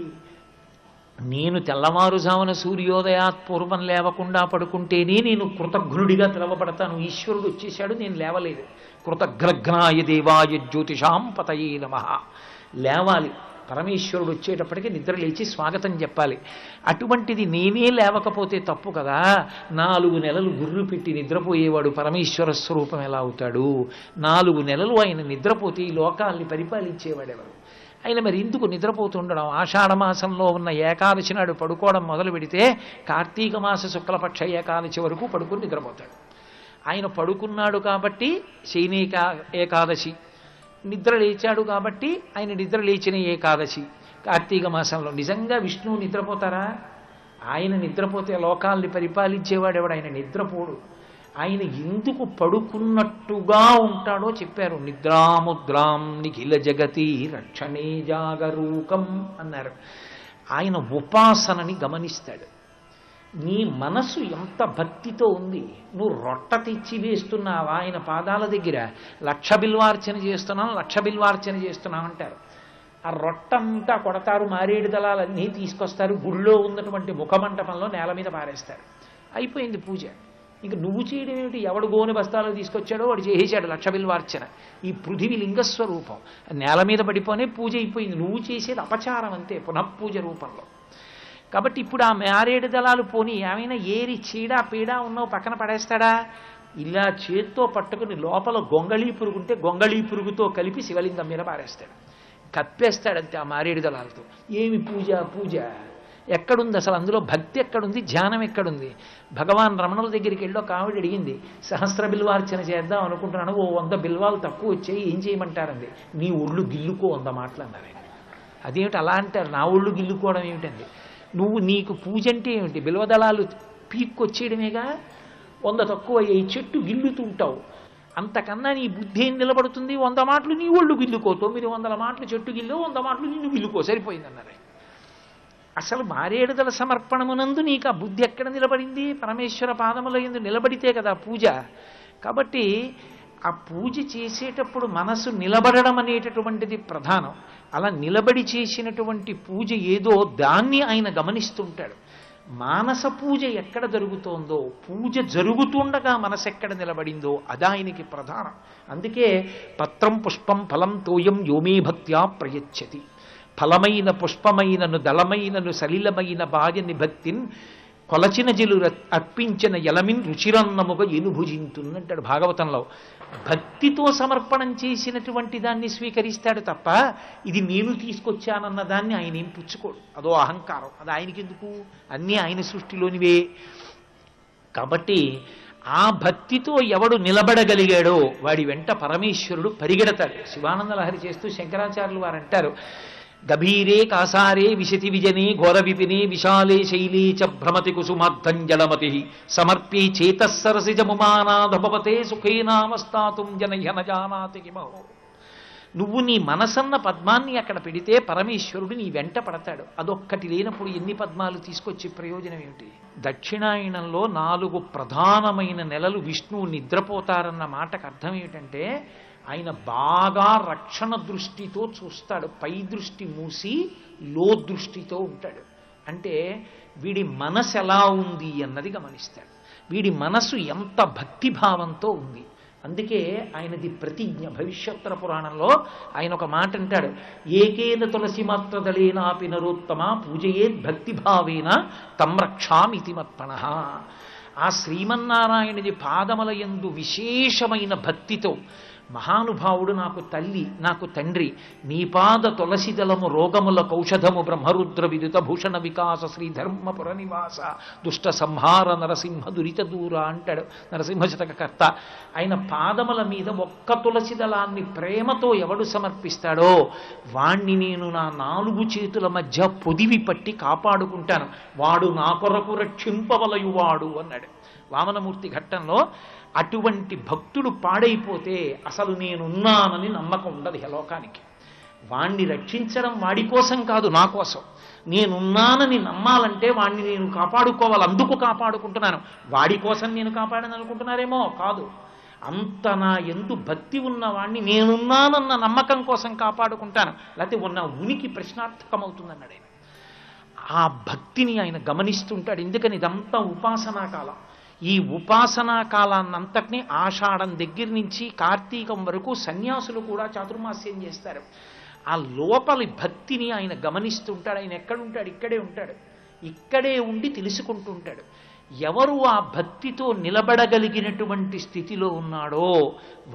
నేను తెల్లవారుజామున సూర్యోదయాత్ పూర్వం లేవకుండా పడుకుంటేనే నేను కృతఘ్నుడిగా పిలవబడతాను. ఈశ్వరుడు వచ్చేశాడు, నేను లేవలేదు. కృతఘ్నఘ్నాయ దేవాయ జ్యోతిషాం పతయే నమః. లేవాలి, పరమేశ్వరుడు వచ్చేటప్పటికి నిద్ర లేచి స్వాగతం చెప్పాలి. అటువంటిది నేనే లేవకపోతే తప్పు కదా. 4 నెలలు గుర్రు పెట్టి నిద్రపోయేవాడు పరమేశ్వర స్వరూపం ఎలా అవుతాడు? 4 నెలలు ఆయన నిద్రపోతే ఈ లోకాల్ని పరిపాలించేవాడెవరు? ఆయన మరి ఎందుకు నిద్రపోతుండడం? ఆషాఢమాసంలో ఉన్న ఏకాదశి నాడు పడుకోవడం మొదలు పెడితే కార్తీక మాస శుక్లపక్ష ఏకాదశి వరకు పడుకుని నిద్రపోతాడు. ఆయన పడుకున్నాడు కాబట్టి ఏకాదశి, నిద్ర లేచాడు కాబట్టి ఆయన నిద్ర లేచిన ఏకాదశి కార్తీక మాసంలో. నిజంగా విష్ణువు నిద్రపోతారా? ఆయన నిద్రపోతే లోకాల్ని పరిపాలించేవాడెవడు? ఆయన నిద్రపోడు. ఆయన ఎందుకు పడుకున్నట్టుగా ఉంటాడో చెప్పారు. నిద్రాముద్రాం నిఖిల జగతి రక్షణే జాగరూకం అన్నారు. ఆయన ఉపాసనని గమనిస్తాడు. నీ మనసు ఎంత భక్తితో ఉంది. నువ్వు రొట్ట తెచ్చి వేస్తున్నావా ఆయన పాదాల దగ్గర? 1,00,000 బిల్వార్చన చేస్తున్నాం, 1,00,000 బిల్వార్చన చేస్తున్నాం అంటారు. ఆ రొట్టంతా కొడతారు, మారేడు దళాలన్నీ తీసుకొస్తారు, గుళ్ళో ఉన్నటువంటి ముఖమంటపంలో నేల మీద పారేస్తారు. అయిపోయింది పూజ. ఇంక నువ్వు చేయడం ఏమిటి? ఎవడు గోనె బస్తాలు తీసుకొచ్చాడో వాడు చేసేశాడు 1,00,000 బిల్వార్చన. ఈ పృథివీ లింగస్వరూపం నేల మీద పడిపోనే పూజ అయిపోయింది. నువ్వు చేసేది అపచారం అంతే, పునఃపూజ రూపంలో. కాబట్టి ఇప్పుడు ఆ మారేడు దళాలు పోని ఏమైనా ఏరి చీడ పీడ ఉన్నావు పక్కన పడేస్తాడా? ఇలా చేత్తో పట్టుకుని లోపల గొంగళీ పురుగుంటే గొంగళీ పురుగుతో కలిపి శివలింగం మీద పారేస్తాడు, కప్పేస్తాడంతే ఆ మారేడు దళాలతో. ఏమి పూజ? పూజ ఎక్కడుంది అసలు? అందులో భక్తి ఎక్కడుంది? ధ్యానం ఎక్కడుంది? భగవాన్ రమణుల దగ్గరికి వెళ్ళి ఒక ఆవిడ అడిగింది, 1000 బిల్వార్చన చేద్దాం అనుకుంటున్నాను, 100 బిల్వాలు తక్కువ వచ్చాయి, ఏం చేయమంటారండి? నీ ఒళ్ళు గిల్లుకో 100 మాటలు అన్నారు. అదేమిటి అలా అంటారు? నా ఒళ్ళు గిల్లుకోవడం ఏమిటండి? నీకు పూజ అంటే ఏమిటి? బిల్వదళాలు పీక్కొచ్చేయడమేగా. 100 తక్కువ అయ్యాయి, చెట్టు గిల్లుతుంటావు. అంతకన్నా నీ బుద్ధి ఏం నిలబడుతుంది? 100 మాటలు నీ ఒళ్ళు గిల్లుకో, 900 మాటలు చెట్టు గిల్లు, 100 మాటలు నిన్ను గిల్లుకో, సరిపోయిందన్నారు. అసలు మారేడుదల సమర్పణమునందు నీకు ఆ బుద్ధి ఎక్కడ నిలబడింది? పరమేశ్వర పాదముల యందు నిలబడితే కదా పూజ. కాబట్టి ఆ పూజ చేసేటప్పుడు మనసు నిలబడడం అనేటటువంటిది ప్రధానం. అలా నిలబడి చేసినటువంటి పూజ ఏదో దాన్ని ఆయన గమనిస్తుంటాడు. మానస పూజ ఎక్కడ జరుగుతోందో, పూజ జరుగుతుండగా మనసు ఎక్కడ నిలబడిందో అది ఆయనకి ప్రధానం. అందుకే పత్రం పుష్పం ఫలం తోయం యోమే భక్త్యా ప్రయచ్చతి. ఫలమైన పుష్పమైనను దళమైనను సలిలమైన బాయని భక్తిన్ కొలచిన జలు అర్పించిన ఎలమిన్ రుచిరన్నముగా ఎనుభుజింతుందంటాడు భాగవతంలో. భక్తితో సమర్పణం చేసినటువంటి దాన్ని స్వీకరిస్తాడు తప్ప ఇది నేను తీసుకొచ్చానన్న దాన్ని ఆయన ఏం పుచ్చుకోడు. అదో అహంకారం. అది ఆయనకెందుకు? అన్నీ ఆయన సృష్టిలోనివే. కాబట్టి ఆ భక్తితో ఎవడు నిలబడగలిగాడో వాడి వెంట పరమేశ్వరుడు పరిగెడతాడు. శివానంద లహరి చేస్తూ శంకరాచార్యులు వారు అంటారు, గభీరే కాసారే విశతి విజనే ఘోర విపినే విశాలే శైలే చ భ్రమతి కుసుమార్థంజలమతి సమర్ప్యే చేతస్సరసిజముమానాధభవతే సుఖేనామస్తాతుం జనహ్య నజానాతి కిమహో. నువ్వు నీ మనసన్న పద్మాన్ని అక్కడ పెడితే పరమేశ్వరుడు నీ వెంట పడతాడు. అదొక్కటి లేనప్పుడు ఎన్ని పద్మాలు తీసుకొచ్చే ప్రయోజనం ఏమిటి? దక్షిణాయనంలో 4 ప్రధానమైన నెలలు విష్ణువు నిద్రపోతారన్న మాటకు అర్థం ఏమిటంటే ఆయన బాగా రక్షణ దృష్టితో చూస్తాడు. పై దృష్టి మూసి లో దృష్టితో ఉంటాడు. అంటే వీడి మనసు ఎలా ఉంది అన్నది గమనిస్తాడు. వీడి మనసు ఎంత భక్తిభావంతో ఉంది. అందుకే ఆయనది ప్రతిజ్ఞ. భవిష్యోత్తర పురాణంలో ఆయన ఒక మాట అంటాడు, ఏకేన తులసి మాత్ర దళేనాపి నరోత్తమ పూజయేద్ భక్తిభావేన తం రక్షామితి మత్పణః. ఆ శ్రీమన్నారాయణుడి పాదముల యందు విశేషమైన భక్తితో మహానుభావుడు నాకు తల్లి, నాకు తండ్రి, నీపాద తులసిదళము రోగముల కౌషధము బ్రహ్మరుద్ర విదుత భూషణ వికాస శ్రీధర్మపుర నివాస దుష్ట సంహార నరసింహ దురిత దూర అంటాడు నరసింహ శతకకర్త. ఆయన పాదముల మీద ఒక్క తులసి దళాన్ని ప్రేమతో ఎవడు సమర్పిస్తాడో వాణ్ణి నేను నా 4 చేతుల మధ్య పొదివి పట్టి కాపాడుకుంటాను, వాడు నా కొరకు రక్షింపవలయువాడు అన్నాడు వామనమూర్తి ఘట్టంలో. అటువంటి భక్తుడు పాడైపోతే అసలు నేనున్నానని నమ్మకం ఉండదు లోకానికి. వాణ్ణి రక్షించడం వాడి కోసం కాదు, నా కోసం. నేనున్నానని నమ్మాలంటే వాణ్ణి నేను కాపాడుకోవాలి, అందుకు కాపాడుకుంటున్నాను. వాడి కోసం నేను కాపాడని అనుకుంటున్నారేమో, కాదు. అంత నా యందు భక్తి ఉన్న వాణ్ణి నేనున్నానన్న నమ్మకం కోసం కాపాడుకుంటాను, లేకపోతే ఉన్న ఉనికి ప్రశ్నార్థకమవుతుందన్నాడు ఆయన. ఆ భక్తిని ఆయన గమనిస్తుంటాడు. ఎందుకని ఇదంతా ఉపాసనా కాలం. ఈ ఉపాసనా కాలాన్నంతటినీ ఆషాఢం దగ్గర నుంచి కార్తీకం వరకు సన్యాసులు కూడా చాతుర్మాస్యం చేస్తారు. ఆ లోపలి భక్తిని ఆయన గమనిస్తుంటాడు. ఆయన ఎక్కడుంటాడు? ఇక్కడే ఉంటాడు. ఇక్కడే ఉండి తెలుసుకుంటూ ఉంటాడు. ఎవరు ఆ భక్తితో నిలబడగలిగినటువంటి స్థితిలో ఉన్నాడో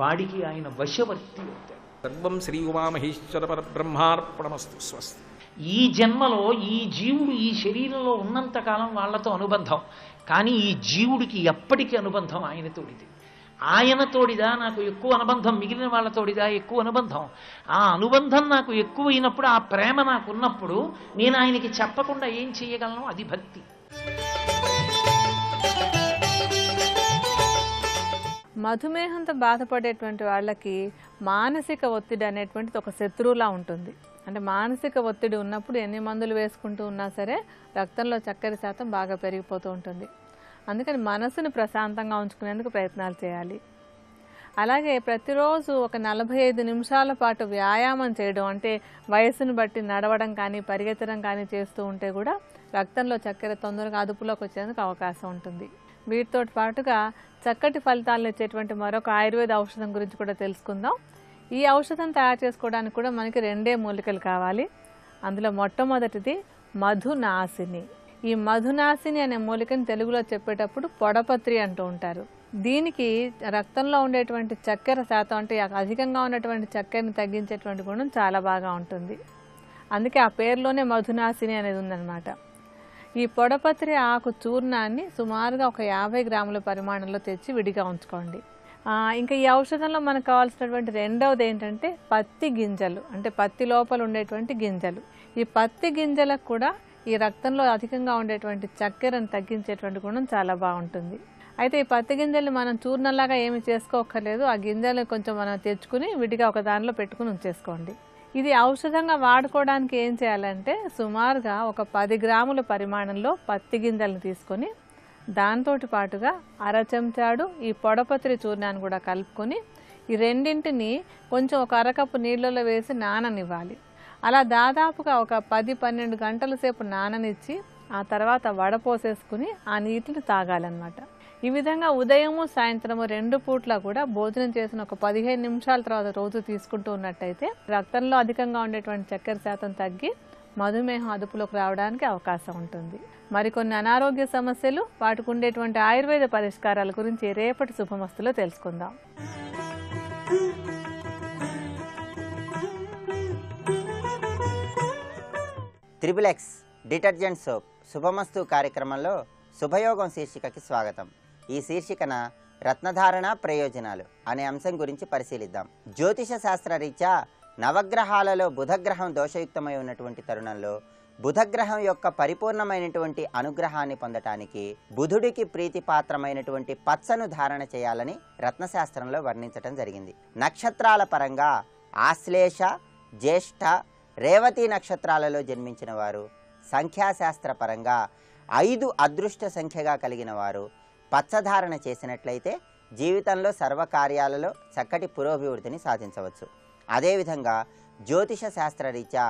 వాడికి ఆయన వశవర్తి అవుతాడు. సర్వం శ్రీ ఉమామహేశ్వర పరబ్రహ్మార్పణమస్తు. స్వస్తి. ఈ జన్మలో ఈ జీవుడు ఈ శరీరంలో ఉన్నంతకాలం వాళ్ళతో అనుబంధం. కానీ ఈ జీవుడికి ఎప్పటికీ అనుబంధం ఆయనతోడిది. ఆయనతోడిదా నాకు ఎక్కువ అనుబంధం, మిగిలిన వాళ్ళతోడిదా ఎక్కువ అనుబంధం. ఆ అనుబంధం నాకు ఎక్కువైనప్పుడు, ఆ ప్రేమ నాకు ఉన్నప్పుడు నేను ఆయనకి చెప్పకుండా ఏం చేయగలను? అది భక్తి. మధుమేహంతో బాధపడేటువంటి వాళ్ళకి మానసిక ఒత్తిడి అనేటువంటిది ఒక శత్రువులా ఉంటుంది. అంటే మానసిక ఒత్తిడి ఉన్నప్పుడు ఎన్ని మందులు వేసుకుంటూ ఉన్నా సరే రక్తంలో చక్కెర శాతం బాగా పెరిగిపోతూ ఉంటుంది. అందుకని మనసుని ప్రశాంతంగా ఉంచుకునేందుకు ప్రయత్నాలు చేయాలి. అలాగే ప్రతిరోజు ఒక 45 నిమిషాల పాటు వ్యాయామం చేయడం, అంటే వయసును బట్టి నడవడం కానీ పరిగెత్తడం కానీ చేస్తూ ఉంటే కూడా రక్తంలో చక్కెర తొందరగా అదుపులోకి వచ్చేందుకు అవకాశం ఉంటుంది. వీటితో పాటుగా చక్కటి ఫలితాలను ఇచ్చేటువంటి మరొక ఆయుర్వేద ఔషధం గురించి కూడా తెలుసుకుందాం. ఈ ఔషధం తయారు చేసుకోవడానికి కూడా మనకి 2 మూలికలు కావాలి. అందులో మొట్టమొదటిది మధునాశిని. ఈ మధునాశిని అనే మూలికని తెలుగులో చెప్పేటప్పుడు పొడపత్రి అంటూ ఉంటారు. దీనికి రక్తంలో ఉండేటువంటి చక్కెర శాతం, అంటే అధికంగా ఉన్నటువంటి చక్కెరని తగ్గించేటువంటి గుణం చాలా బాగా ఉంటుంది. అందుకే ఆ పేరులోనే మధునాశిని అనేది ఉందన్నమాట. ఈ పొడపత్రి ఆకు చూర్ణాన్ని సుమారుగా ఒక 50 గ్రాముల పరిమాణంలో తెచ్చి విడిగా ఉంచుకోండి. ఇంకా ఈ ఔషధంలో మనకు కావాల్సినటువంటి రెండవది ఏంటంటే పత్తి గింజలు, అంటే పత్తి లోపల ఉండేటువంటి గింజలు. ఈ పత్తి గింజలకు కూడా ఈ రక్తంలో అధికంగా ఉండేటువంటి చక్కెరను తగ్గించేటువంటి గుణం చాలా బాగుంటుంది. అయితే ఈ పత్తి గింజల్ని మనం చూర్ణంలాగా ఏమి చేసుకోక్కర్లేదు. ఆ గింజలు కొంచెం మనం తెచ్చుకుని విడిగా ఒక దానిలో పెట్టుకుని ఉంచేసుకోండి. ఇది ఔషధంగా వాడుకోవడానికి ఏం చేయాలంటే సుమారుగా ఒక 10 గ్రాముల పరిమాణంలో పత్తి గింజలను తీసుకొని దాంతో పాటుగా 1/2 చెంచాడు ఈ పొడపత్రి చూర్ణాన్ని కూడా కలుపుకొని ఈ రెండింటిని కొంచెం ఒక 1/2 కప్పు నీళ్ళలో వేసి నాననివ్వాలి. అలా దాదాపుగా ఒక 10-12 గంటల సేపు నాననిచ్చి ఆ తర్వాత వడపోసేసుకుని ఆ నీటిని తాగాలన్నమాట. ఈ విధంగా ఉదయము సాయంత్రము 2 పూట్ల కూడా భోజనం చేసిన ఒక 15 నిమిషాల తర్వాత రోజు తీసుకుంటూ ఉన్నట్టయితే రక్తంలో అధికంగా ఉండేటువంటి చక్కెర శాతం తగ్గి మధుమేహం అదుపులోకి రావడానికి అవకాశం ఉంటుంది. మరికొన్ని అనారోగ్య సమస్యలు, వాటికి ఉండేటువంటి ఆయుర్వేద పరిష్కారాల గురించి రేపటి శుభమస్తులో తెలుసుకుందాం. త్రిబుల్-ఎక్స్ డిటర్జెంట్ సోప్ శుభమస్తు కార్యక్రమంలో శుభయోగం శీర్షికకి స్వాగతం. ఈ శీర్షికన రత్నధారణ ప్రయోజనాలు అనే అంశం గురించి పరిశీలిద్దాం. జ్యోతిష శాస్త్ర రీత్యా నవగ్రహాలలో బుధగ్రహం దోషయుక్తమై ఉన్నటువంటి తరుణంలో బుధగ్రహం యొక్క పరిపూర్ణమైనటువంటి అనుగ్రహాన్ని పొందటానికి బుధుడికి ప్రీతిపాత్రమైనటువంటి పచ్చను ధారణ చేయాలని రత్నశాస్త్రంలో వర్ణించటం జరిగింది. నక్షత్రాల పరంగా ఆశ్లేష, జ్యేష్ఠ, రేవతి నక్షత్రాలలో జన్మించిన వారు, సంఖ్యాశాస్త్ర పరంగా 5 అదృష్ట సంఖ్యగా కలిగిన వారు పచ్చధారణ చేసినట్లయితే జీవితంలో సర్వకార్యాలలో చక్కటి పురోభివృద్ధిని సాధించవచ్చు. అదేవిధంగా జ్యోతిష శాస్త్రరీత్యా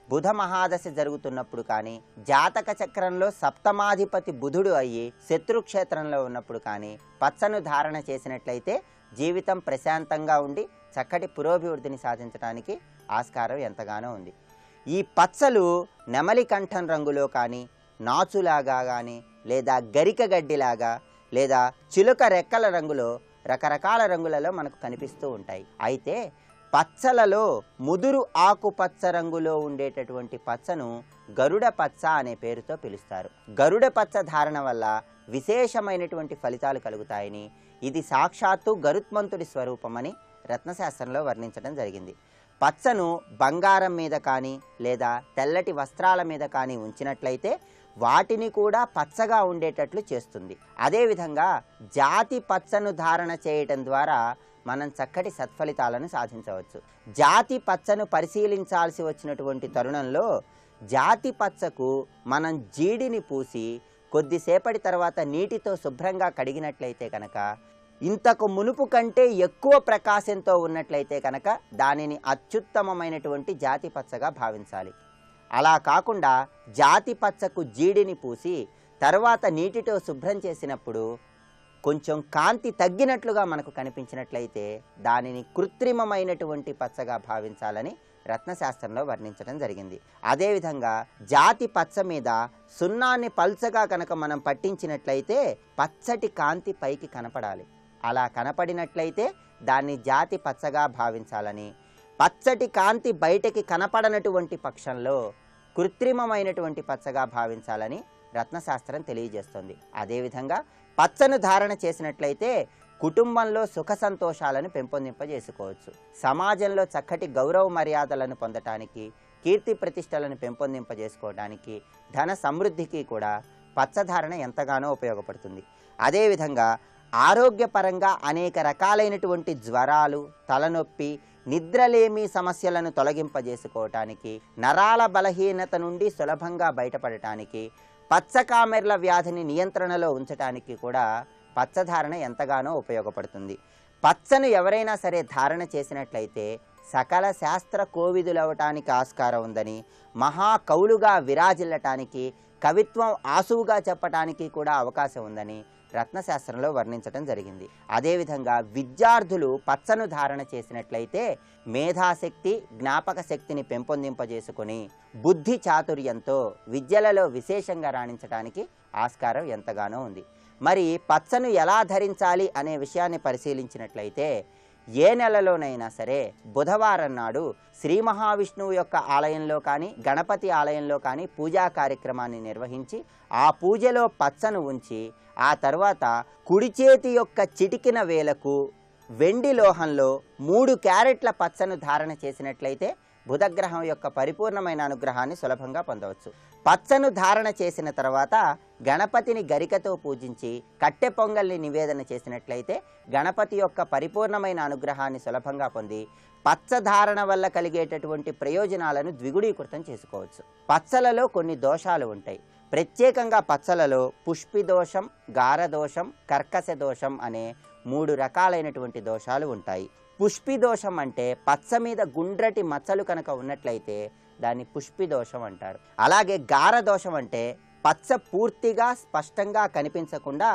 బుధ మహాదశ జరుగుతున్నప్పుడు కానీ, జాతక చక్రంలో సప్తమాధిపతి బుధుడు అయ్యి శత్రుక్షేత్రంలో ఉన్నప్పుడు కానీ పచ్చను ధారణ చేసినట్లయితే జీవితం ప్రశాంతంగా ఉండి చక్కటి పురోభివృద్ధిని సాధించడానికి ఆస్కారం ఎంతగానో ఉంది. ఈ పచ్చలు నెమలి కంఠం రంగులో కానీ, నాచులాగా కానీ, లేదా గరిక గడ్డిలాగా, లేదా చిలుక రెక్కల రంగులో రకరకాల రంగులలో మనకు కనిపిస్తూ ఉంటాయి. అయితే పచ్చలలో ముదురు ఆకుపచ్చ రంగులో ఉండేటటువంటి పచ్చను గరుడ పచ్చ అనే పేరుతో పిలుస్తారు. గరుడ పచ్చ ధారణ వల్ల విశేషమైనటువంటి ఫలితాలు కలుగుతాయని, ఇది సాక్షాత్తు గరుత్మంతుడి స్వరూపమని రత్నశాస్త్రంలో వర్ణించడం జరిగింది. పచ్చను బంగారం మీద కానీ లేదా తెల్లటి వస్త్రాల మీద కానీ ఉంచినట్లయితే వాటిని కూడా పచ్చగా ఉండేటట్లు చేస్తుంది. అదేవిధంగా జాతి పచ్చను ధారణ చేయటం ద్వారా మనం చక్కటి సత్ఫలితాలను సాధించవచ్చు. జాతి పచ్చను పరిశీలించాల్సి వచ్చినటువంటి తరుణంలో జాతి పచ్చకు మనం జీడిని పూసి కొద్దిసేపటి తర్వాత నీటితో శుభ్రంగా కడిగినట్లయితే కనుక ఇంతకు మునుపు కంటే ఎక్కువ ప్రకాశంతో ఉన్నట్లయితే కనుక దానిని అత్యుత్తమమైనటువంటి జాతి పచ్చగా భావించాలి. అలా కాకుండా జాతి పచ్చకు జీడిని పూసి తర్వాత నీటితో శుభ్రం చేసినప్పుడు కొంచెం కాంతి తగ్గినట్లుగా మనకు కనిపించినట్లయితే దానిని కృత్రిమమైనటువంటి పచ్చగా భావించాలని రత్నశాస్త్రంలో వర్ణించడం జరిగింది. అదేవిధంగా జాతి పచ్చ మీద సున్నాన్ని పల్చగా కనుక మనం పట్టించినట్లయితే పచ్చటి కాంతి పైకి కనపడాలి. అలా కనపడినట్లయితే దాన్ని జాతి పచ్చగా భావించాలని, పచ్చటి కాంతి బయటకి కనపడనటువంటి పక్షంలో కృత్రిమమైనటువంటి పచ్చగా భావించాలని రత్నశాస్త్రం తెలియజేస్తుంది. అదేవిధంగా పచ్చను ధారణ చేసినట్లయితే కుటుంబంలో సుఖ సంతోషాలను పెంపొందింపజేసుకోవచ్చు. సమాజంలో చక్కటి గౌరవ మర్యాదలను పొందటానికి, కీర్తి ప్రతిష్టలను పెంపొందింపజేసుకోవడానికి, ధన సమృద్ధికి కూడా పచ్చధారణ ఎంతగానో ఉపయోగపడుతుంది. అదేవిధంగా ఆరోగ్యపరంగా అనేక రకాలైనటువంటి జ్వరాలు, తలనొప్పి, నిద్రలేమి సమస్యలను తొలగింపజేసుకోవటానికి, నరాల బలహీనత నుండి సులభంగా బయటపడటానికి, పచ్చకామెర్ల వ్యాధిని నియంత్రణలో ఉంచటానికి కూడా పచ్చధారణ ఎంతగానో ఉపయోగపడుతుంది. పచ్చను ఎవరైనా సరే ధారణ చేసినట్లయితే సకల శాస్త్ర కోవిదులవటానికి ఆస్కారం ఉందని, మహాకవులుగా విరాజిల్లటానికి, కవిత్వం ఆసువుగా చెప్పటానికి కూడా అవకాశం ఉందని రత్నశాస్త్రంలో వర్ణించడం జరిగింది. అదేవిధంగా విద్యార్థులు పచ్చను ధారణ చేసినట్లయితే మేధాశక్తి, జ్ఞాపక శక్తిని పెంపొందింపజేసుకొని బుద్ధి చాతుర్యంతో విద్యలలో విశేషంగా రాణించడానికి ఆస్కారం ఎంతగానో ఉంది. మరి పచ్చను ఎలా ధరించాలి అనే విషయాన్ని పరిశీలించినట్లయితే ఏ నెలలోనైనా సరే బుధవారం నాడు శ్రీ మహావిష్ణువు యొక్క ఆలయంలో కానీ, గణపతి ఆలయంలో కానీ పూజా కార్యక్రమాన్ని నిర్వహించి ఆ పూజలో పచ్చను ఉంచి ఆ తర్వాత కుడి చేతి యొక్క చిటికిన వేలకు వెండి లోహంలో 3 క్యారెట్ల పచ్చను ధారణ చేసినట్లయితే బుధగ్రహం యొక్క పరిపూర్ణమైన అనుగ్రహాన్ని సులభంగా పొందవచ్చు. పచ్చను ధారణ చేసిన తర్వాత గణపతిని గరికతో పూజించి కట్టె పొంగల్ని నివేదన చేసినట్లయితే గణపతి యొక్క పరిపూర్ణమైన అనుగ్రహాన్ని సులభంగా పొంది పచ్చధారణ వల్ల కలిగేటటువంటి ప్రయోజనాలను ద్విగుణీకృతం చేసుకోవచ్చు. పచ్చలలో కొన్ని దోషాలు ఉంటాయి. ప్రత్యేకంగా పచ్చలలో పుష్పి దోషం, గార దోషం, కర్కశ దోషం అనే 3 రకాలైనటువంటి దోషాలు ఉంటాయి. పుష్పి దోషం అంటే పచ్చ మీద గుండ్రటి మచ్చలు కనుక ఉన్నట్లయితే దాన్ని పుష్పి దోషం అంటారు. అలాగే గార దోషం అంటే పచ్చ పూర్తిగా స్పష్టంగా కనిపించకుండా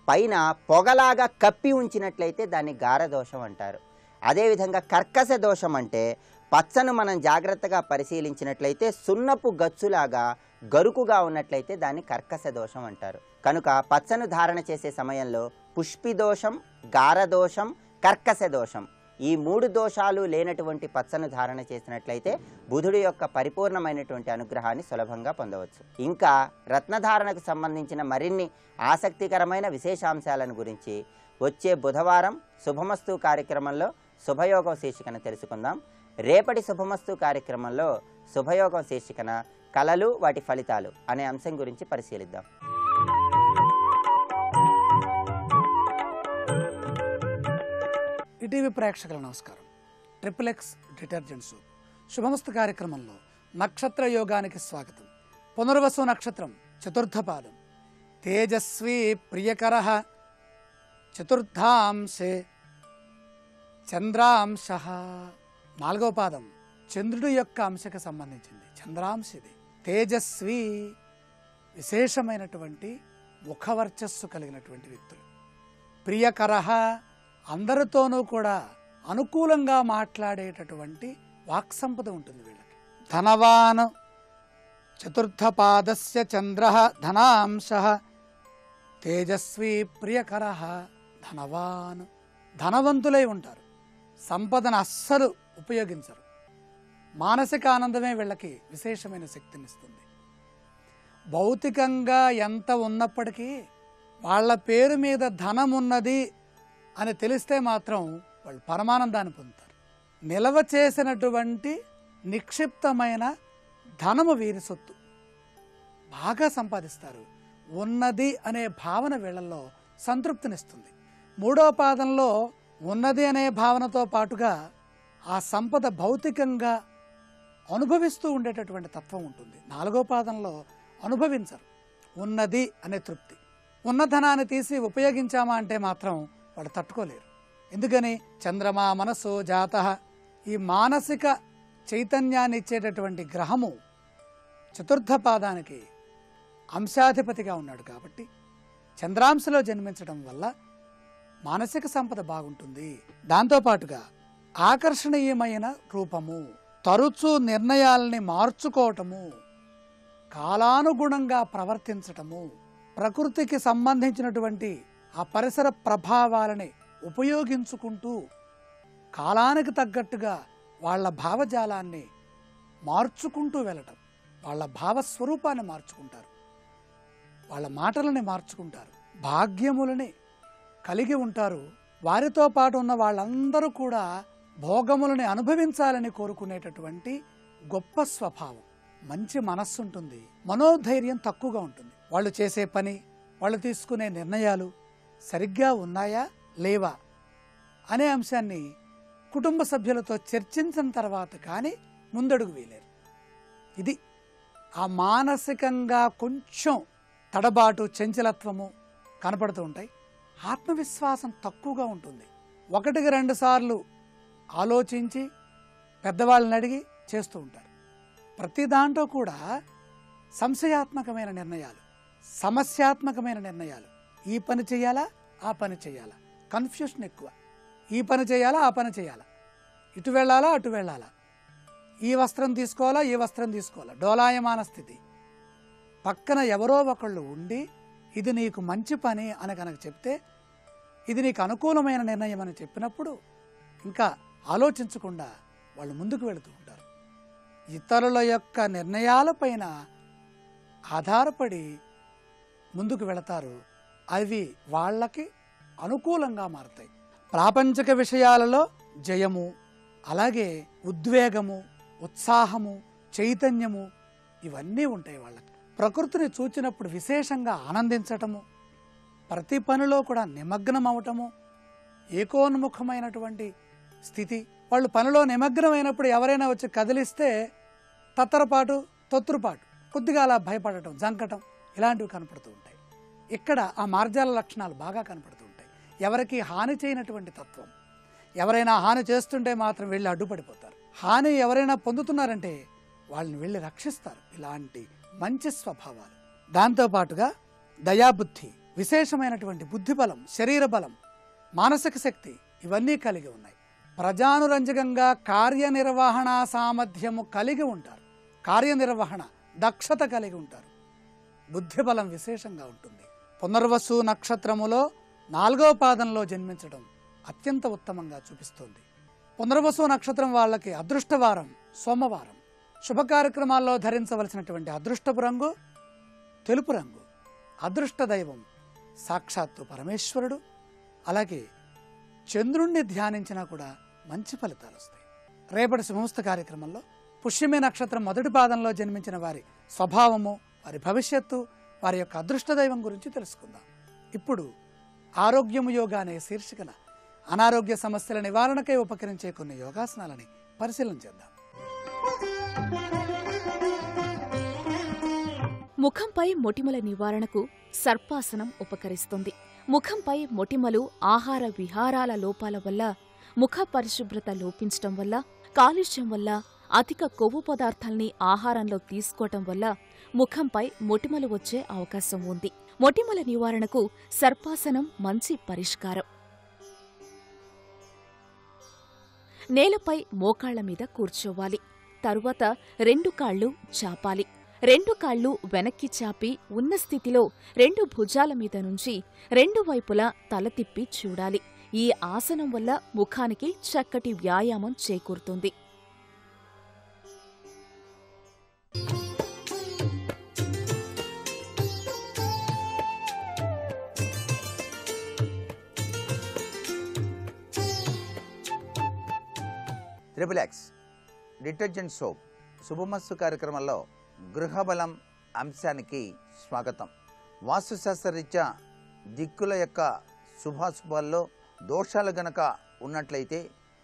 పైన పొగలాగా కప్పి ఉంచినట్లయితే దాన్ని గార దోషం అంటారు. అదేవిధంగా కర్కశ దోషం అంటే పచ్చను మనం జాగ్రత్తగా పరిశీలించినట్లయితే సున్నపు గచ్చులాగా గరుకుగా ఉన్నట్లయితే దాన్ని కర్కశ దోషం అంటారు. కనుక పచ్చను ధారణ చేసే సమయంలో పుష్పి దోషం, గార దోషం, కర్కశ దోషం ఈ 3 దోషాలు లేనటువంటి పచ్చను ధారణ చేసినట్లయితే బుధుడి యొక్క పరిపూర్ణమైనటువంటి అనుగ్రహాన్ని సులభంగా పొందవచ్చు. ఇంకా రత్నధారణకు సంబంధించిన మరిన్ని ఆసక్తికరమైన విశేషాంశాలను గురించి వచ్చే బుధవారం శుభమస్తు కార్యక్రమంలో శుభయోగం శీర్షికన తెలుసుకుందాం. రేపటి శుభమస్తు కార్యక్రమంలో శుభయోగం శీర్షికన కళలు, వాటి ఫలితాలు అనే అంశం గురించి పరిశీలిద్దాం. ఈటీవీ ప్రేక్షకుల నమస్కారం. ట్రిపుల్ ఎక్స్ డిటర్జెంట్ సోప్ శుభమస్తు కార్యక్రమంలో నక్షత్ర యోగానికి స్వాగతం. పునర్వసు నక్షత్రం చతుర్థ పాదం. తేజస్వీ ప్రియకర చతుర్థాంశే చంద్రాంశ. 4వ పాదం చంద్రుడి యొక్క అంశకు సంబంధించింది, చంద్రాంశది. తేజస్వి విశేషమైనటువంటి ముఖవర్చస్సు కలిగినటువంటి వ్యక్తులు. ప్రియకర అందరితోనూ కూడా అనుకూలంగా మాట్లాడేటటువంటి వాక్సంపద ఉంటుంది వీళ్ళకి. ధనవాన్ చతుర్థ పాదస్య చంద్ర ధనాంశ తేజస్వి ప్రియకర. ధనవాన్ ధనవంతులై ఉంటారు, సంపదను అస్సలు ఉపయోగించరు. మానసిక ఆనందమే వీళ్ళకి విశేషమైన శక్తినిస్తుంది. భౌతికంగా ఎంత ఉన్నప్పటికీ వాళ్ళ పేరు మీద ధనం ఉన్నది అని తెలిస్తే మాత్రం వాళ్ళు పరమానందాన్ని పొందుతారు. నిల్వ చేసినటువంటి నిక్షిప్తమైన ధనము వీరి సొత్తు, బాగా సంపాదిస్తారు. ఉన్నది అనే భావన వీళ్ళల్లో సంతృప్తినిస్తుంది. 3వ పాదంలో ఉన్నది అనే భావనతో పాటుగా ఆ సంపద భౌతికంగా అనుభవిస్తూ ఉండేటటువంటి తత్వం ఉంటుంది. 4వ పాదంలో అనుభవించరు, ఉన్నది అనే తృప్తి. ఉన్న ధనాన్ని తీసి ఉపయోగించామా అంటే మాత్రం వాళ్ళు తట్టుకోలేరు. ఎందుకని? చంద్రమా మనసు జాత, ఈ మానసిక చైతన్యాన్ని ఇచ్చేటటువంటి గ్రహము చతుర్థ పాదానికి అంశాధిపతిగా ఉన్నాడు కాబట్టి చంద్రాంశలో జన్మించడం వల్ల మానసిక సంపద బాగుంటుంది. దాంతోపాటుగా ఆకర్షణీయమైన రూపము, తరచూ నిర్ణయాలని మార్చుకోవటము, కాలానుగుణంగా ప్రవర్తించటము, ప్రకృతికి సంబంధించినటువంటి ఆ పరిసర ప్రభావాలని ఉపయోగించుకుంటూ కాలానికి తగ్గట్టుగా వాళ్ళ భావజాలాన్ని మార్చుకుంటూ వెళ్ళటం, వాళ్ళ భావస్వరూపాన్ని మార్చుకుంటారు, వాళ్ళ మాటలని మార్చుకుంటారు, భాగ్యములని కలిగి ఉంటారు. వారితో పాటు ఉన్న వాళ్ళందరూ కూడా భోగములని అనుభవించాలని కోరుకునేటటువంటి గొప్ప స్వభావం, మంచి మనస్సు ఉంటుంది, మనోధైర్యం తక్కువగా ఉంటుంది. వాళ్ళు చేసే పని, వాళ్ళు తీసుకునే నిర్ణయాలు సరిగ్గా ఉన్నాయా లేవా అనే అంశాన్ని కుటుంబ సభ్యులతో చర్చించిన తర్వాత కానీ ముందడుగు వేయలేరు. ఇది ఆ మానసికంగా కొంచెం తడబాటు, చంచలత్వము కనపడుతూ ఉంటాయి. ఆత్మవిశ్వాసం తక్కువగా ఉంటుంది. 1-2 సార్లు ఆలోచించి పెద్దవాళ్ళని అడిగి చేస్తూ ఉంటారు. ప్రతి దాంట్లో కూడా సంశయాత్మకమైన నిర్ణయాలు, సమస్యాత్మకమైన నిర్ణయాలు. ఈ పని చేయాలా, ఆ పని చేయాలా, కన్ఫ్యూషన్ ఎక్కువ. ఈ పని చేయాలా, ఆ పని చేయాలా, ఇటు వెళ్ళాలా, అటు వెళ్ళాలా, ఈ వస్త్రం తీసుకోవాలా, ఈ వస్త్రం తీసుకోవాలా, డోలాయమాన స్థితి. పక్కన ఎవరో ఒకళ్ళు ఉండి ఇది నీకు మంచి పని అని కనుక చెప్తే, ఇది నీకు అనుకూలమైన నిర్ణయం అని చెప్పినప్పుడు ఇంకా ఆలోచించకుండా వాళ్ళు ముందుకు వెళుతూ ఉంటారు. ఇతరుల యొక్క నిర్ణయాలపైన ఆధారపడి ముందుకు వెళతారు. అవి వాళ్ళకి అనుకూలంగా మారుతాయి. ప్రాపంచిక విషయాలలో జయము, అలాగే ఉద్వేగము, ఉత్సాహము, చైతన్యము ఇవన్నీ ఉంటాయి వాళ్ళకి. ప్రకృతిని చూచినప్పుడు విశేషంగా ఆనందించటము, ప్రతి పనిలో కూడా నిమగ్నం అవటము, ఏకోన్ముఖమైనటువంటి స్థితి. వాళ్ళు పనిలో నిమగ్నమైనప్పుడు ఎవరైనా వచ్చి కదిలిస్తే తత్తరపాటు, తొత్తురుపాటు, కొద్దిగా అలా భయపడటం, జంకటం ఇలాంటివి కనపడుతూ ఉంటాయి. ఇక్కడ ఆ మార్జాల లక్షణాలు బాగా కనపడుతూ ఉంటాయి. ఎవరికి హాని చేయనటువంటి తత్వం. ఎవరైనా హాని చేస్తుంటే మాత్రం వెళ్ళి అడ్డుపడిపోతారు. హాని ఎవరైనా పొందుతున్నారంటే వాళ్ళని వెళ్ళి రక్షిస్తారు. ఇలాంటి మంచి స్వభావాలు. దాంతోపాటుగా దయాబుద్ధి, విశేషమైనటువంటి బుద్ధి బలం, శరీర బలం, మానసిక శక్తి ఇవన్నీ కలిగి ఉన్నాయి. ప్రజానురంజకంగా కార్యనిర్వహణ సామర్థ్యము కలిగి ఉంటారు. కార్యనిర్వహణ దక్షత కలిగి ఉంటారు. బుద్ధి బలం విశేషంగా ఉంటుంది. పునర్వసు నక్షత్రములో 4వ పాదంలో జన్మించడం అత్యంత ఉత్తమంగా చూపిస్తోంది. పునర్వసు నక్షత్రం వాళ్ళకి అదృష్టవారం సోమవారం. శుభ కార్యక్రమాల్లో ధరించవలసినటువంటి అదృష్టపు రంగు తెలుపు రంగు. అదృష్ట దైవం సాక్షాత్తు పరమేశ్వరుడు. అలాగే చంద్రుణ్ణి ధ్యానించినా కూడా మంచి ఫలితాలు వస్తాయి. రేపటి శుభమస్తు కార్యక్రమంలో పుష్యమి నక్షత్రం 1వ పాదంలో జన్మించిన వారి స్వభావము, వారి భవిష్యత్తు, వారి యొక్క అదృష్ట దైవం గురించి తెలుసుకుందాం. ఇప్పుడు ఆరోగ్యము యోగా అనే శీర్షికన అనారోగ్య సమస్యల నివారణకై ఉపకరించే కొన్ని యోగాసనాలని పరిశీలన చేద్దాం. ముఖంపై మొటిమల నివారణకు సర్పాసనం ఉపకరిస్తుంది. ముఖంపై మొటిమలు ఆహార విహారాల లోపాల వల్ల, ముఖ పరిశుభ్రత లోపించటం వల్ల, కాలుష్యం వల్ల, అధిక కొవ్వు పదార్థాల్ని ఆహారంలో తీసుకోవటం వల్ల ముఖంపై మొటిమలు వచ్చే అవకాశం ఉంది. మొటిమల నివారణకు సర్పాసనం మంచి పరిష్కారం. నేలపై మోకాళ్ల మీద కూర్చోవాలి. తరువాత 2 కాళ్లు చాపాలి. 2 కాళ్లు వెనక్కి చాపి ఉన్న స్థితిలో 2 భుజాల మీద నుంచి 2 వైపులా తల తిప్పి చూడాలి. ఈ ఆసనం వల్ల ముఖానికి చక్కటి వ్యాయామం చేకూరుతుంది. త్రిబుల్-ఎక్స్ డిటర్జెంట్ సోప్ శుభమస్తు కార్యక్రమంలో గృహబలం అంశానికి స్వాగతం. వాస్తుశాస్త్రరీత్యా దిక్కుల యొక్క శుభాశుభాల్లో దోషాలు గనక ఉన్నట్లయితే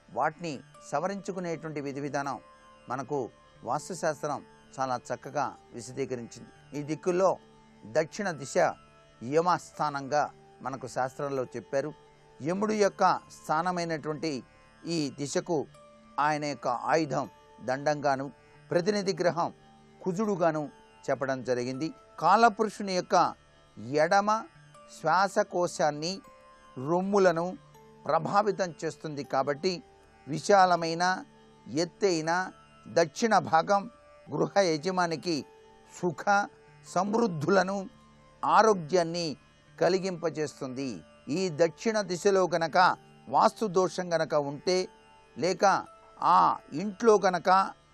వాటిని సవరించుకునేటువంటి విధి విధానం మనకు వాస్తుశాస్త్రం చాలా చక్కగా విశదీకరించింది. ఈ దిక్కుల్లో దక్షిణ దిశ యమస్థానంగా మనకు శాస్త్రంలో చెప్పారు. యముడు యొక్క స్థానమైనటువంటి ఈ దిశకు ఆయన యొక్క ఆయుధం దండంగాను, ప్రతినిధి గ్రహం కుజుడుగాను చెప్పడం జరిగింది. కాలపురుషుని యొక్క ఎడమ శ్వాసకోశాన్ని, రొమ్ములను ప్రభావితం చేస్తుంది. కాబట్టి విశాలమైన ఎత్తైన దక్షిణ భాగం గృహ యజమానికి సుఖ సమృద్ధులను, ఆరోగ్యాన్ని కలిగింపజేస్తుంది. ఈ దక్షిణ దిశలో గనక వాస్తు దోషం గనక ఉంటే, లేక ఆ ఇంట్లో గనక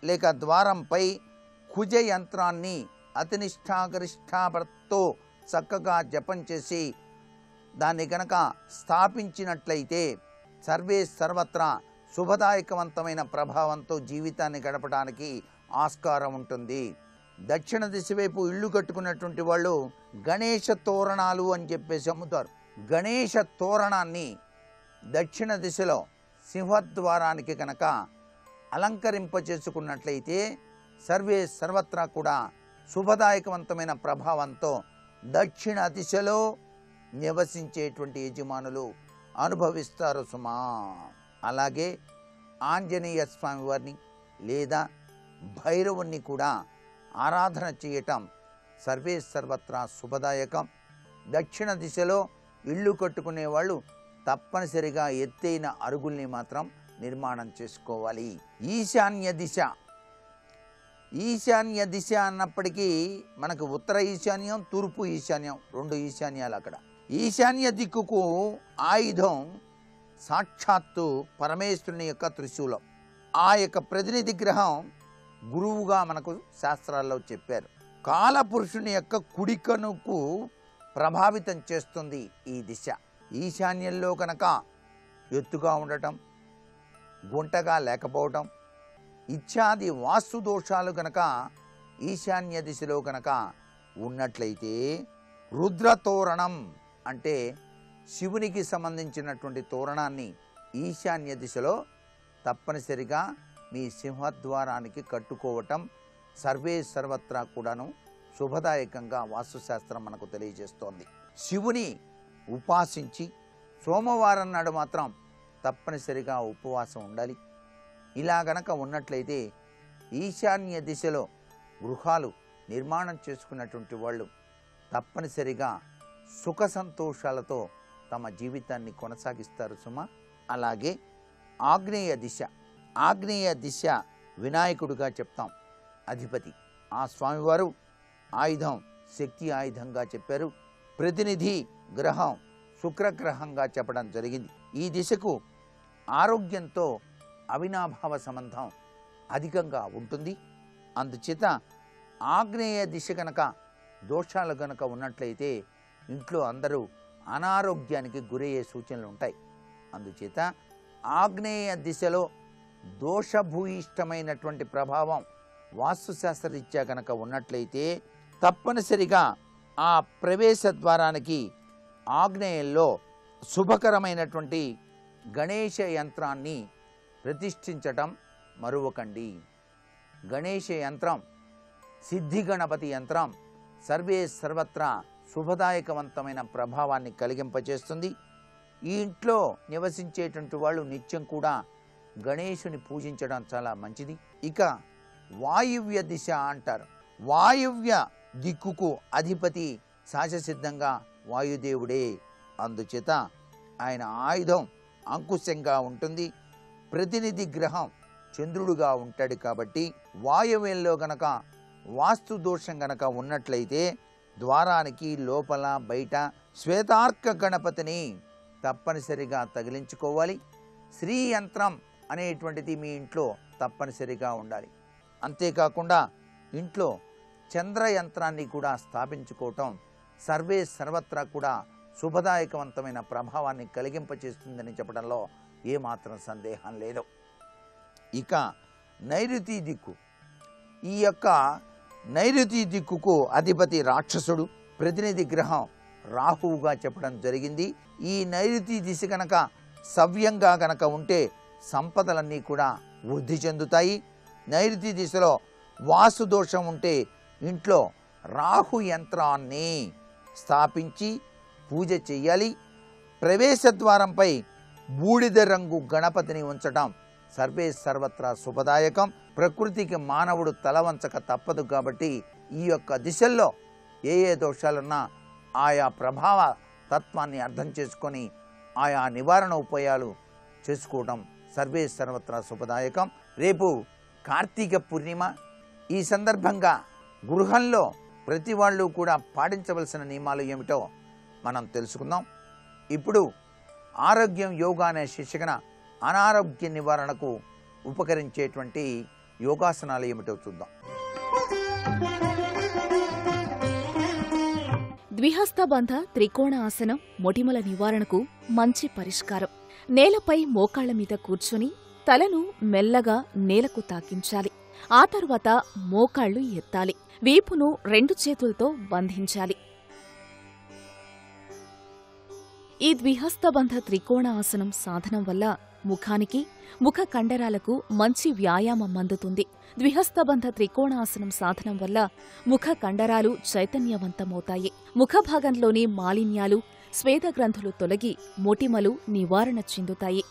లేక ద్వారంపై కుజ యంత్రాన్ని అతినిష్టాగరిష్టాతో చక్కగా జపం చేసి దాన్ని గనక స్థాపించినట్లయితే సర్వే సర్వత్రా శుభదాయకవంతమైన ప్రభావంతో జీవితాన్ని గడపడానికి ఆస్కారం ఉంటుంది. దక్షిణ దిశ వైపు ఇల్లు కట్టుకున్నటువంటి వాళ్ళు గణేష తోరణాలు అని చెప్పేసి అమ్ముతారు. గణేష తోరణాన్ని దక్షిణ దిశలో సింహద్వారానికి కనుక అలంకరింపచేసుకున్నట్లయితే సర్వే సర్వత్రా కూడా శుభదాయకవంతమైన ప్రభావంతో దక్షిణ దిశలో నివసించేటువంటి యజమానులు అనుభవిస్తారు సుమా. అలాగే ఆంజనేయ స్వామి వారిని లేదా భైరవుణ్ణి కూడా ఆరాధన చేయటం సర్వే సర్వత్రా శుభదాయకం. దక్షిణ దిశలో ఇల్లు కట్టుకునే వాళ్ళు తప్పనిసరిగా ఎత్తైన అరుగుల్ని మాత్రం నిర్మాణం చేసుకోవాలి. ఈశాన్య దిశ, ఈశాన్య దిశ అన్నప్పటికీ మనకు ఉత్తర ఈశాన్యం, తూర్పు ఈశాన్యం, రెండు ఈశాన్యాలు. అక్కడ ఈశాన్య దిక్కుకు ఆయుధం సాక్షాత్తు పరమేశ్వరుని యొక్క త్రిశూలం. ఆ యొక్క ప్రతినిధి గ్రహం గురువుగా మనకు శాస్త్రాల్లో చెప్పారు. కాలపురుషుని యొక్క కుడికనుకు ప్రభావితం చేస్తుంది ఈ దిశ. ఈశాన్యంలో కనుక ఎత్తుగా ఉండటం, గుంటగా లేకపోవటం ఇత్యాది వాస్తు దోషాలు కనుక ఈశాన్య దిశలో కనుక ఉన్నట్లయితే రుద్రతోరణం అంటే శివునికి సంబంధించినటువంటి తోరణాన్ని ఈశాన్య దిశలో తప్పనిసరిగా మీ సింహద్వారానికి కట్టుకోవటం సర్వే సర్వత్రా కూడాను శుభదాయకంగా వాస్తుశాస్త్రం మనకు తెలియజేస్తోంది. శివుని ఉపాసించి సోమవారం నాడు మాత్రం తప్పనిసరిగా ఉపవాసం ఉండాలి. ఇలా గనక ఉన్నట్లయితే ఈశాన్య దిశలో గృహాలు నిర్మాణం చేసుకున్నటువంటి వాళ్ళు తప్పనిసరిగా సుఖ సంతోషాలతో తమ జీవితాన్ని కొనసాగిస్తారు సుమా. అలాగే ఆగ్నేయ దిశ, ఆగ్నేయ దిశ వినాయకుడిగా చెప్తాం, అధిపతి. ఆ స్వామివారు ఆయుధం శక్తి ఆయుధంగా చెప్పారు. ప్రతినిధి గ్రహం శుక్రగ్రహంగా చెప్పడం జరిగింది. ఈ దిశకు ఆరోగ్యంతో అవినాభావ సంబంధం అధికంగా ఉంటుంది. అందుచేత ఆగ్నేయ దిశ కనుక దోషాలు కనుక ఉన్నట్లయితే ఇంట్లో అందరూ అనారోగ్యానికి గురయ్యే సూచనలు ఉంటాయి. అందుచేత ఆగ్నేయ దిశలో దోషభూయిష్టమైనటువంటి ప్రభావం వాస్తుశాస్త్రరీత్యా కనుక ఉన్నట్లయితే తప్పనిసరిగా ఆ ప్రవేశ ద్వారానికి ఆగ్నేయంలో శుభకరమైనటువంటి గణేశ యంత్రాన్ని ప్రతిష్ఠించటం మరువకండి. గణేశ యంత్రం, సిద్ధి గణపతి యంత్రం సర్వే సర్వత్రా శుభదాయకవంతమైన ప్రభావాన్ని కలిగింపచేస్తుంది. ఈ ఇంట్లో నివసించేటువంటి వాళ్ళు నిత్యం కూడా గణేశుని పూజించడం చాలా మంచిది. ఇక వాయువ్య దిశ అంటారు. వాయువ్య దిక్కుకు అధిపతి సహజసిద్ధంగా వాయుదేవుడే. అందుచేత ఆయన ఆయుధం అంకుశంగా ఉంటుంది. ప్రతినిధి గ్రహం చంద్రుడుగా ఉంటాడు. కాబట్టి వాయువ్యంలో గనక వాస్తు దోషం గనక ఉన్నట్లయితే ద్వారానికి లోపల బయట శ్వేతార్క గణపతిని తప్పనిసరిగా తగిలించుకోవాలి. శ్రీ యంత్రం అనేటువంటిది మీ ఇంట్లో తప్పనిసరిగా ఉండాలి. అంతేకాకుండా ఇంట్లో చంద్ర యంత్రాన్ని కూడా స్థాపించుకోవటం సర్వే సర్వత్రా కూడా శుభదాయకవంతమైన ప్రభావాన్ని కలిగింపచేస్తుందని చెప్పడంలో ఏమాత్రం సందేహం లేదు. ఇక నైరుతి దిక్కు, ఈ యొక్క నైరుతి దిక్కుకు అధిపతి రాక్షసుడు, ప్రతినిధి గ్రహం రాహువుగా చెప్పడం జరిగింది. ఈ నైరుతి దిశ కనుక సవ్యంగా గనక ఉంటే సంపదలన్నీ కూడా వృద్ధి చెందుతాయి. నైరుతి దిశలో వాస్తు దోషం ఉంటే ఇంట్లో రాహు యంత్రాన్ని స్థాపించి పూజ చెయ్యాలి. ప్రవేశ ద్వారంపై బూడిద రంగు గణపతిని ఉంచటం సర్వే సర్వత్రా శుభదాయకం. ప్రకృతికి మానవుడు తలవంచక తప్పదు కాబట్టి ఈ యొక్క దిశల్లో ఏ ఏ దోషాలున్నా ఆయా ప్రభావ తత్వాన్ని అర్థం చేసుకొని ఆయా నివారణ ఉపాయాలు చేసుకోవడం సర్వే సర్వత్రా శుభదాయకం. రేపు కార్తీక పూర్ణిమ. ఈ సందర్భంగా గృహంలో ప్రతి వాళ్ళు కూడా పాటించవలసిన నియమాలు ఏమిటో మనం తెలుసుకుందాం. ఇప్పుడు ఆరోగ్యం యోగా అనే శీర్షికన అనారోగ్య నివారణకు ఉపకరించేటువంటి యోగాసనాలు ఏమిటో చూద్దాం. ద్విహస్తబంధ త్రికోణ ఆసనం మొటిమల నివారణకు మంచి పరిష్కారం. నేలపై మోకాళ్ల మీద కూర్చొని తలను మెల్లగా నేలకు తాకించాలి. ఆ తర్వాత మోకాళ్లు ఎత్తాలి. వీపును 2 చేతులతో బంధించాలి. ఈ ద్విహస్తబంధ త్రికోణ ఆసనం సాధనం వల్ల ముఖానికి, ముఖ కండరాలకు మంచి వ్యాయామం అందుతుంది. ద్విహస్తబంధ త్రికోణాసనం సాధనం వల్ల ముఖ కండరాలు చైతన్యవంతమవుతాయి. ముఖభాగంలోని మాలిన్యాలు, స్వేదగ్రంథులు తొలగి మొటిమలు నివారణ చెందుతాయి.